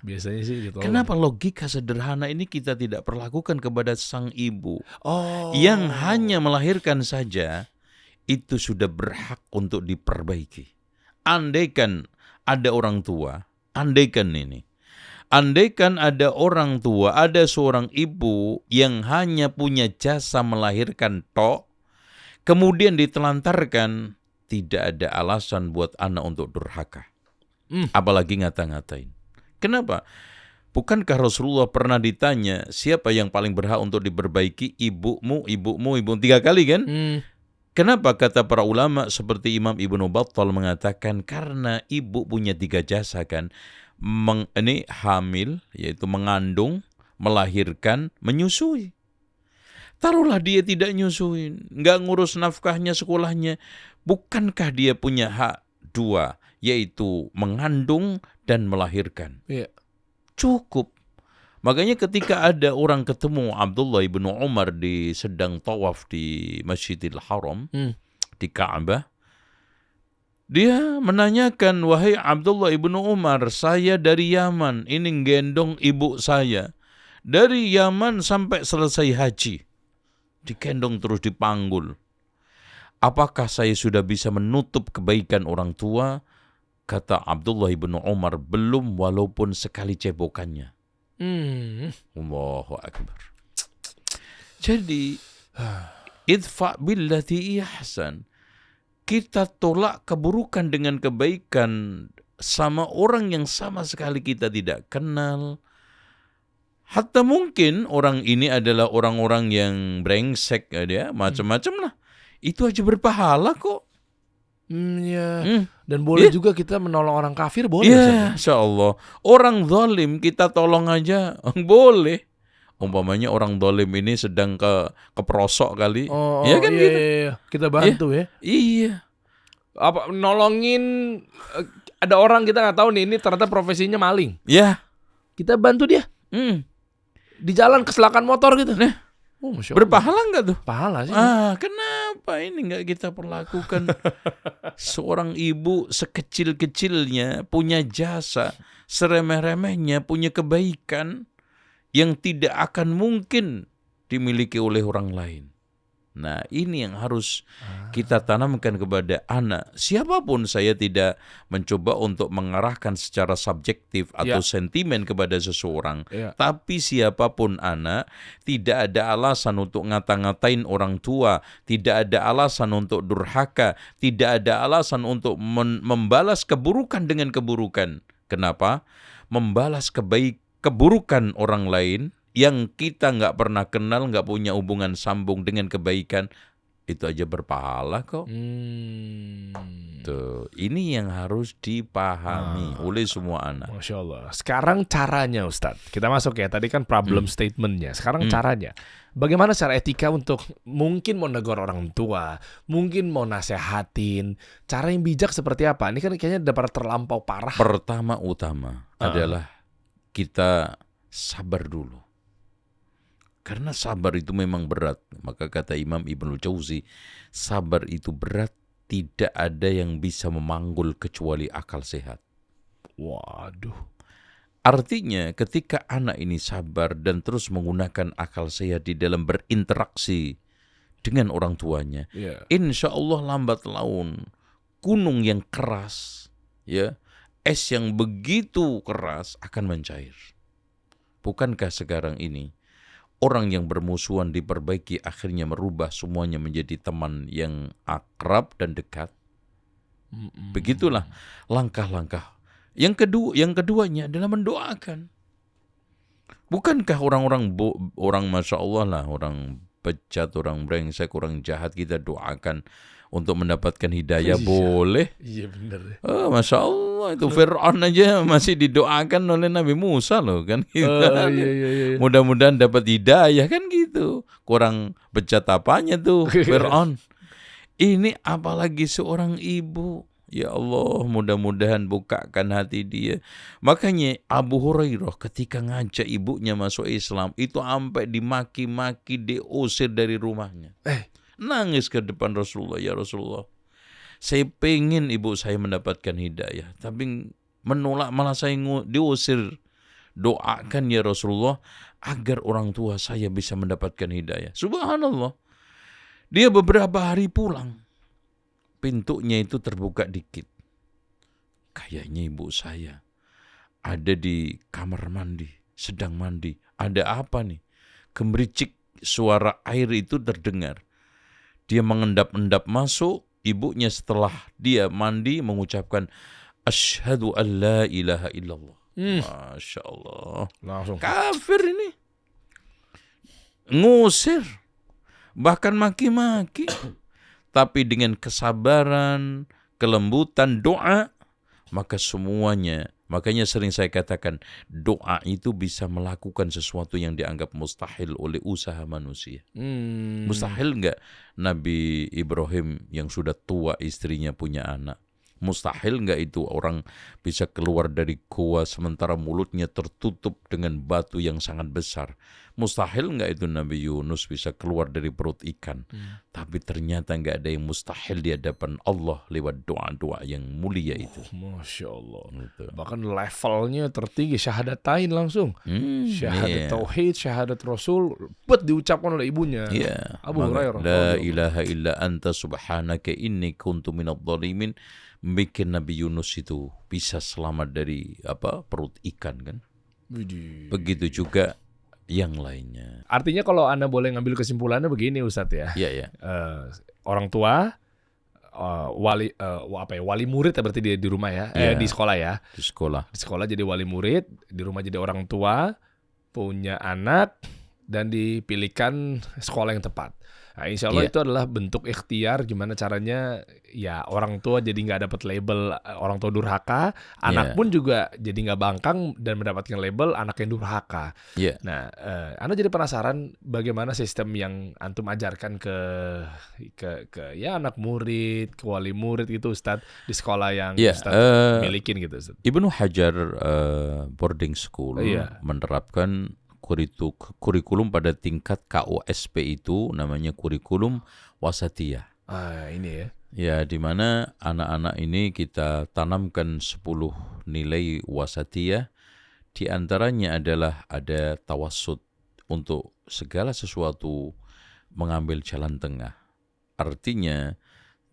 Biasanya sih ditolong. Kenapa logika sederhana ini kita tidak perlakukan kepada sang ibu yang hanya melahirkan saja, itu sudah berhak untuk diperbaiki. Andaikan ada orang tua, andaikan ada orang tua, ada seorang ibu yang hanya punya jasa melahirkan tok, kemudian ditelantarkan, tidak ada alasan buat anak untuk durhaka. Apalagi ngata-ngatain. Kenapa? Bukankah Rasulullah pernah ditanya siapa yang paling berhak untuk diperbaiki? Ibumu 3 kali kan? Kenapa kata para ulama seperti Imam Ibnu Battal mengatakan karena ibu punya 3 jasa kan? Ini hamil, yaitu mengandung, melahirkan, menyusui. Taruhlah dia tidak nyusuin, nggak ngurus nafkahnya, sekolahnya. Bukankah dia punya hak 2, yaitu mengandung dan melahirkan? Iya. Cukup. Makanya ketika ada orang ketemu Abdullah ibnu Umar sedang tawaf di Masjidil Haram, di Ka'bah, dia menanyakan, wahai Abdullah ibnu Umar, saya dari Yaman, ini gendong ibu saya. Dari Yaman sampai selesai haji. Digendong terus dipanggul. Apakah saya sudah bisa menutup kebaikan orang tua? Kata Abdullah ibnu Umar, belum walaupun sekali cebokannya. Allahu Akbar. Jadi, idfa billati ihsan. Kita tolak keburukan dengan kebaikan sama orang yang sama sekali kita tidak kenal. Hatta mungkin orang ini adalah orang-orang yang brengsek, dia macam-macam lah. Itu aja berpahala kok. Dan boleh juga kita menolong orang kafir, boleh. Insya Allah. Orang zalim kita tolong aja, boleh. Umpamanya orang zalim ini sedang keprosok kali. Ya kan gitu. Iya. Kita bantu ya. Iya. Apa nolongin ada orang kita nggak tahu nih, ini ternyata profesinya maling. Ya. Kita bantu dia. Di jalan kecelakaan motor gitu. Berpahala nggak tuh? Pahala sih. Kenapa ini nggak kita perlakukan? Seorang ibu sekecil-kecilnya punya jasa, seremeh-remehnya punya kebaikan yang tidak akan mungkin dimiliki oleh orang lain. Nah, ini yang harus kita tanamkan kepada anak. Siapapun, saya tidak mencoba untuk mengarahkan secara subjektif atau sentimen kepada seseorang. Tapi siapapun anak, tidak ada alasan untuk ngata-ngatain orang tua, tidak ada alasan untuk durhaka, tidak ada alasan untuk membalas keburukan dengan keburukan. Kenapa? Membalas keburukan orang lain yang kita nggak pernah kenal, nggak punya hubungan sambung dengan kebaikan, itu aja berpahala kok. Tuh, ini yang harus dipahami oleh semua anak. Masya Allah. Sekarang caranya Ustadz, kita masuk ya, tadi kan problem statementnya. Sekarang caranya, bagaimana secara etika untuk mungkin mau negur orang tua, mungkin mau nasehatin, cara yang bijak seperti apa? Ini kan kayaknya udah terlampau parah. Pertama-utama adalah kita sabar dulu. Karena sabar itu memang berat. Maka kata Imam Ibnul Jauzi, sabar itu berat, tidak ada yang bisa memanggul kecuali akal sehat. Waduh. Artinya ketika anak ini sabar dan terus menggunakan akal sehat di dalam berinteraksi dengan orang tuanya, insya Allah lambat laun gunung yang keras, ya, es yang begitu keras akan mencair. Bukankah sekarang ini orang yang bermusuhan diperbaiki akhirnya merubah semuanya menjadi teman yang akrab dan dekat? Begitulah langkah-langkah. Yang keduanya adalah mendoakan. Bukankah orang Masya Allah lah, orang bejat, orang brengsek, orang jahat kita doakan untuk mendapatkan hidayah? Boleh. Iya benar. Masya Allah, itu Fir'aun aja masih didoakan oleh Nabi Musa loh kan. Iya. Mudah-mudahan dapat hidayah kan gitu. Kurang bejat apanya tuh Fir'aun. Ini apalagi seorang ibu. Ya Allah, mudah-mudahan bukakan hati dia. Makanya Abu Hurairah ketika ngajak ibunya masuk Islam, itu sampai dimaki-maki, diusir dari rumahnya. Nangis ke depan Rasulullah, ya Rasulullah, saya pengen ibu saya mendapatkan hidayah, tapi menolak, malah saya diusir. Doakan ya Rasulullah, agar orang tua saya bisa mendapatkan hidayah. Subhanallah. Dia beberapa hari pulang, pintunya itu terbuka dikit. Kayaknya ibu saya ada di kamar mandi, sedang mandi. Ada apa nih? Gemericik suara air itu terdengar. Dia mengendap-endap masuk. Ibunya setelah dia mandi mengucapkan, Asyhadu an la ilaha illallah. Masya Allah. Langsung. Kafir ini. Ngusir. Bahkan maki-maki. Tapi dengan kesabaran, kelembutan, doa, maka semuanya. Makanya sering saya katakan, doa itu bisa melakukan sesuatu yang dianggap mustahil oleh usaha manusia. Mustahil enggak Nabi Ibrahim yang sudah tua istrinya punya anak? Mustahil enggak itu orang bisa keluar dari gua sementara mulutnya tertutup dengan batu yang sangat besar? Mustahil enggak itu Nabi Yunus bisa keluar dari perut ikan? Tapi ternyata enggak ada yang mustahil di hadapan Allah lewat doa-doa yang mulia itu. Masya Allah. Gitu. Bahkan levelnya tertinggi, syahadatain langsung. Syahadat tauhid, syahadat Rasul, diucapkan oleh ibunya. Abu Hurairah. La ilaha illa anta subhanaka inni kuntu minadh dhalimin. Bikin Nabi Yunus itu bisa selamat dari perut ikan kan. Begitu juga yang lainnya. Artinya kalau Anda boleh ngambil kesimpulannya begini Ustadz ya. Iya. Orang tua, wali murid berarti dia di rumah ya, di sekolah ya. Di sekolah jadi wali murid, di rumah jadi orang tua, punya anak dan dipilihkan sekolah yang tepat. Nah, insya Allah itu adalah bentuk ikhtiar gimana caranya ya orang tua jadi nggak dapat label orang tua durhaka, anak pun juga jadi nggak bangkang dan mendapatkan label anak yang durhaka. Nah, Anda jadi penasaran bagaimana sistem yang antum ajarkan ke ya anak murid, ke wali murid gitu Ustadz di sekolah yang Ustadz milikin gitu Ustadz. Ibnu Hajar boarding school menerapkan kurikulum pada tingkat KOSP itu namanya kurikulum wasatiyah. Ini ya. Ya, di mana anak-anak ini kita tanamkan 10 nilai wasatiyah. Di antaranya adalah ada tawassut, untuk segala sesuatu mengambil jalan tengah. Artinya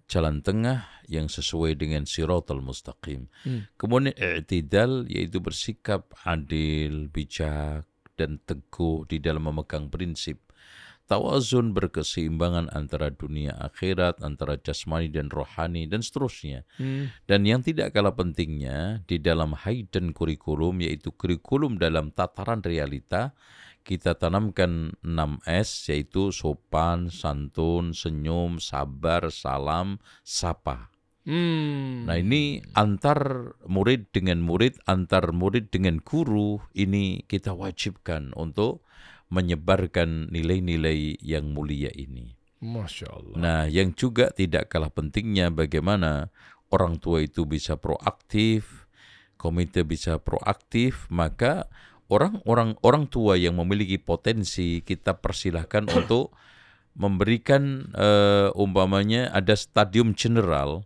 jalan tengah yang sesuai dengan siratal mustaqim. Kemudian i'tidal, yaitu bersikap adil, bijak, dan teguh di dalam memegang prinsip. Tawazun, berkeseimbangan antara dunia akhirat, antara jasmani dan rohani, dan seterusnya. Dan yang tidak kalah pentingnya, di dalam hidden kurikulum, yaitu kurikulum dalam tataran realita, kita tanamkan 6S, yaitu sopan, santun, senyum, sabar, salam, sapa. Nah, ini antar murid dengan murid, antar murid dengan guru, ini kita wajibkan untuk menyebarkan nilai-nilai yang mulia ini. Masya Allah. Nah, yang juga tidak kalah pentingnya bagaimana orang tua itu bisa proaktif, komite bisa proaktif, maka orang tua yang memiliki potensi kita persilahkan untuk memberikan umpamanya ada stadium general,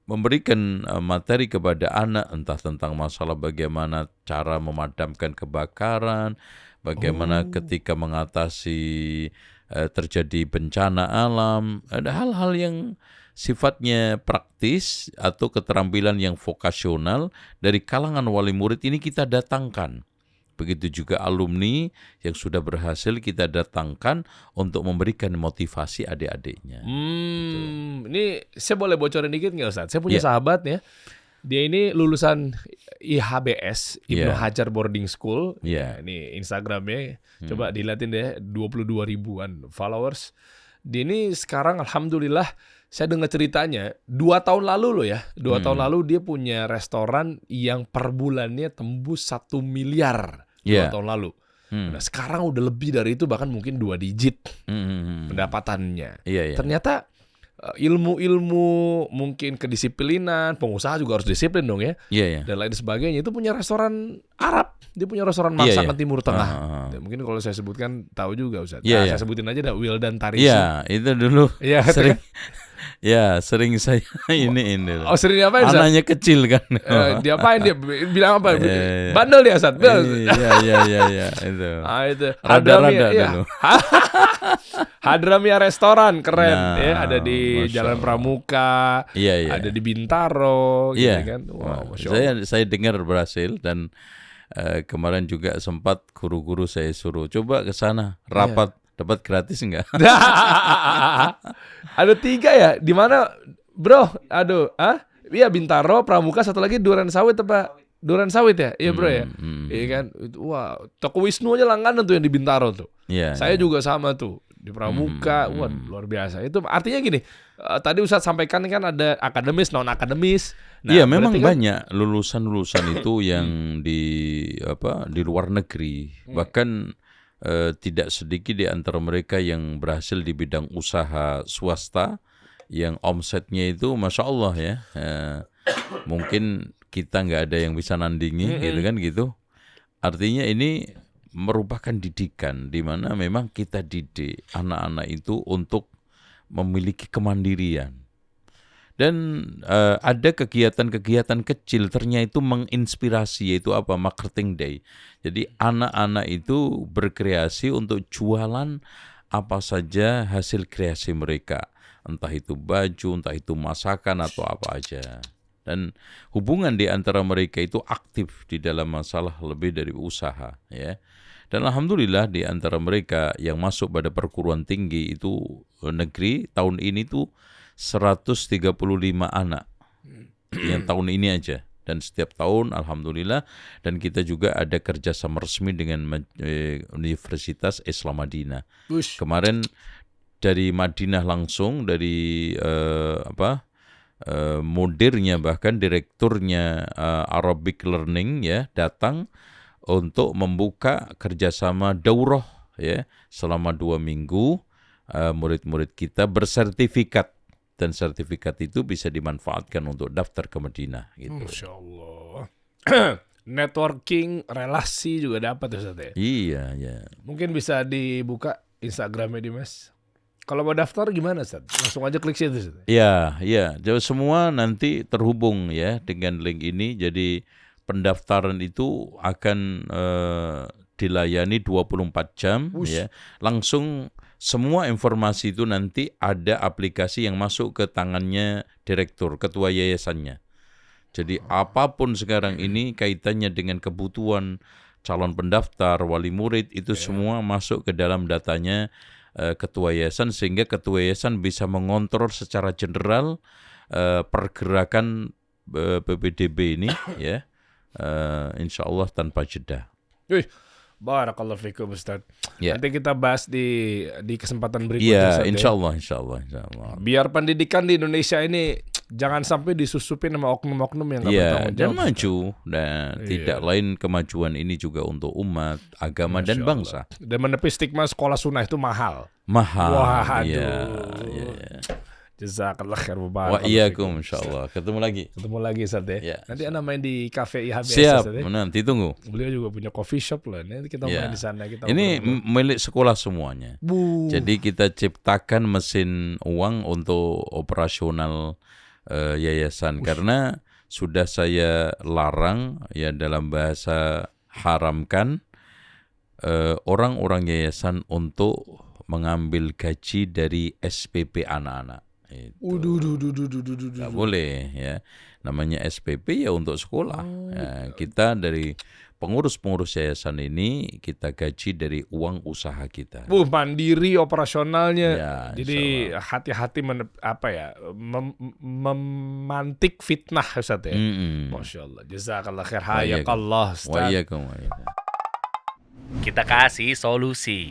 memberikan materi kepada anak entah tentang masalah bagaimana cara memadamkan kebakaran, bagaimana ketika mengatasi terjadi bencana alam, ada hal-hal yang sifatnya praktis atau keterampilan yang vokasional dari kalangan wali murid ini kita datangkan. Begitu juga alumni yang sudah berhasil kita datangkan untuk memberikan motivasi adik-adiknya. Ini saya boleh bocorin dikit nggak Ustaz? Saya punya sahabat ya. Dia ini lulusan IHBS, Ibnu Hajar Boarding School. Ya, ini Instagramnya. Coba dilihatin deh, 22 ribuan followers. Dia ini sekarang alhamdulillah, saya dengar ceritanya 2 tahun lalu loh ya. 2 tahun lalu dia punya restoran yang per bulannya tembus 1 miliar. 2 tahun lalu. Nah, sekarang udah lebih dari itu, bahkan mungkin 2 digit pendapatannya. Ternyata ilmu-ilmu mungkin kedisiplinan, pengusaha juga harus disiplin dong ya. Dan lain sebagainya. Itu punya restoran Arab. Dia punya restoran masakan Timur Tengah. Mungkin kalau saya sebutkan tahu juga Ustaz. Saya sebutin aja dah, Wildan Tarisi. Itu dulu sering. Sering saya ini. Oh, sering diapain Ustaz? Anaknya kecil kan. Diapain dia? Bilang apa? Bandel dia Ustaz. Iya itu. Itu. Rada-rada dulu. Hadramia restoran keren ya, ada di Jalan Pramuka, ada di Bintaro gitu kan. Wow, saya dengar berhasil dan kemarin juga sempat guru-guru saya suruh coba ke sana rapat. Dapat gratis enggak? Ada 3 ya? Di mana, bro? Iya Bintaro, Pramuka, satu lagi Duren Sawit apa? Duren Sawit ya? Iya bro ya? Iya kan? Wah, Toko Wisnu aja langganan tuh yang di Bintaro tuh. Saya juga sama tuh di Pramuka. Wah, luar biasa. Itu artinya gini. Tadi Ustadz sampaikan kan ada akademis, non akademis. Iya, memang banyak lulusan-lulusan itu yang di luar negeri. Bahkan tidak sedikit di antara mereka yang berhasil di bidang usaha swasta yang omsetnya itu Masya Allah ya, mungkin kita nggak ada yang bisa nandingi gitu kan gitu. Artinya ini merupakan didikan di mana memang kita didik anak-anak itu untuk memiliki kemandirian. Dan ada kegiatan-kegiatan kecil ternyata itu menginspirasi, yaitu apa? Marketing Day. Jadi anak-anak itu berkreasi untuk jualan apa saja hasil kreasi mereka. Entah itu baju, entah itu masakan atau apa aja. Dan hubungan di antara mereka itu aktif di dalam masalah lebih dari usaha. Ya. Dan alhamdulillah di antara mereka yang masuk pada perguruan tinggi itu negeri tahun ini tuh 135 anak yang tahun ini aja, dan setiap tahun alhamdulillah, dan kita juga ada kerjasama resmi dengan Universitas Islam Madinah. Kemarin dari Madinah langsung dari mudirnya bahkan direkturnya Arabic Learning ya datang untuk membuka kerjasama daurah ya selama 2 minggu. Murid-murid kita bersertifikat. Dan sertifikat itu bisa dimanfaatkan untuk daftar ke Madinah gitu. Masya Allah. Networking, relasi juga dapat Ustaz ya? Iya. Mungkin bisa dibuka Instagramnya Dimas. Kalau mau daftar gimana Ustaz? Langsung aja klik situ Ustaz. Iya. Jadi semua nanti terhubung ya dengan link ini. Jadi pendaftaran itu akan dilayani 24 jam ya. Langsung semua informasi itu nanti ada aplikasi yang masuk ke tangannya direktur, ketua yayasannya. Jadi apapun sekarang ini kaitannya dengan kebutuhan calon pendaftar, wali murid, itu semua masuk ke dalam datanya ketua yayasan, sehingga ketua yayasan bisa mengontrol secara general pergerakan PPDB ini ya, insya Allah tanpa jeda. Barakallahu fikum Ustaz. Nanti kita bahas di kesempatan berikutnya. Insya Allah. Biar pendidikan di Indonesia ini jangan sampai disusupin sama oknum-oknum yang nggak bertanggung jawab. Dan maju. Dan tidak lain kemajuan ini juga untuk umat, agama dan bangsa. Dan menepis stigma sekolah sunnah itu mahal. Waduh. Jazakallah khair. Wa iyyakum insyaallah. Ketemu lagi. Ketemu lagi Ustaz ya. Ya. Nanti Anda main di Cafe IHBS Siap, Ustaz ya. nanti tunggu. Beliau juga punya coffee shop lah. Nanti kita Ya. main di sana kita. Ini milik sekolah semuanya. Jadi kita ciptakan mesin uang untuk operasional yayasan karena sudah saya larang ya dalam bahasa haramkan orang-orang yayasan untuk mengambil gaji dari SPP anak-anak. Nggak boleh ya. Namanya SPP ya untuk sekolah. Ya, kita dari pengurus-pengurus yayasan ini kita gaji dari uang usaha kita. Mandiri operasionalnya. Ya, jadi hati-hati memantik fitnah Ustaz ya. Masya Allah. Jazakallah khair. Hayakallah Ustaz. Wa iyyakum. Kita kasih solusi.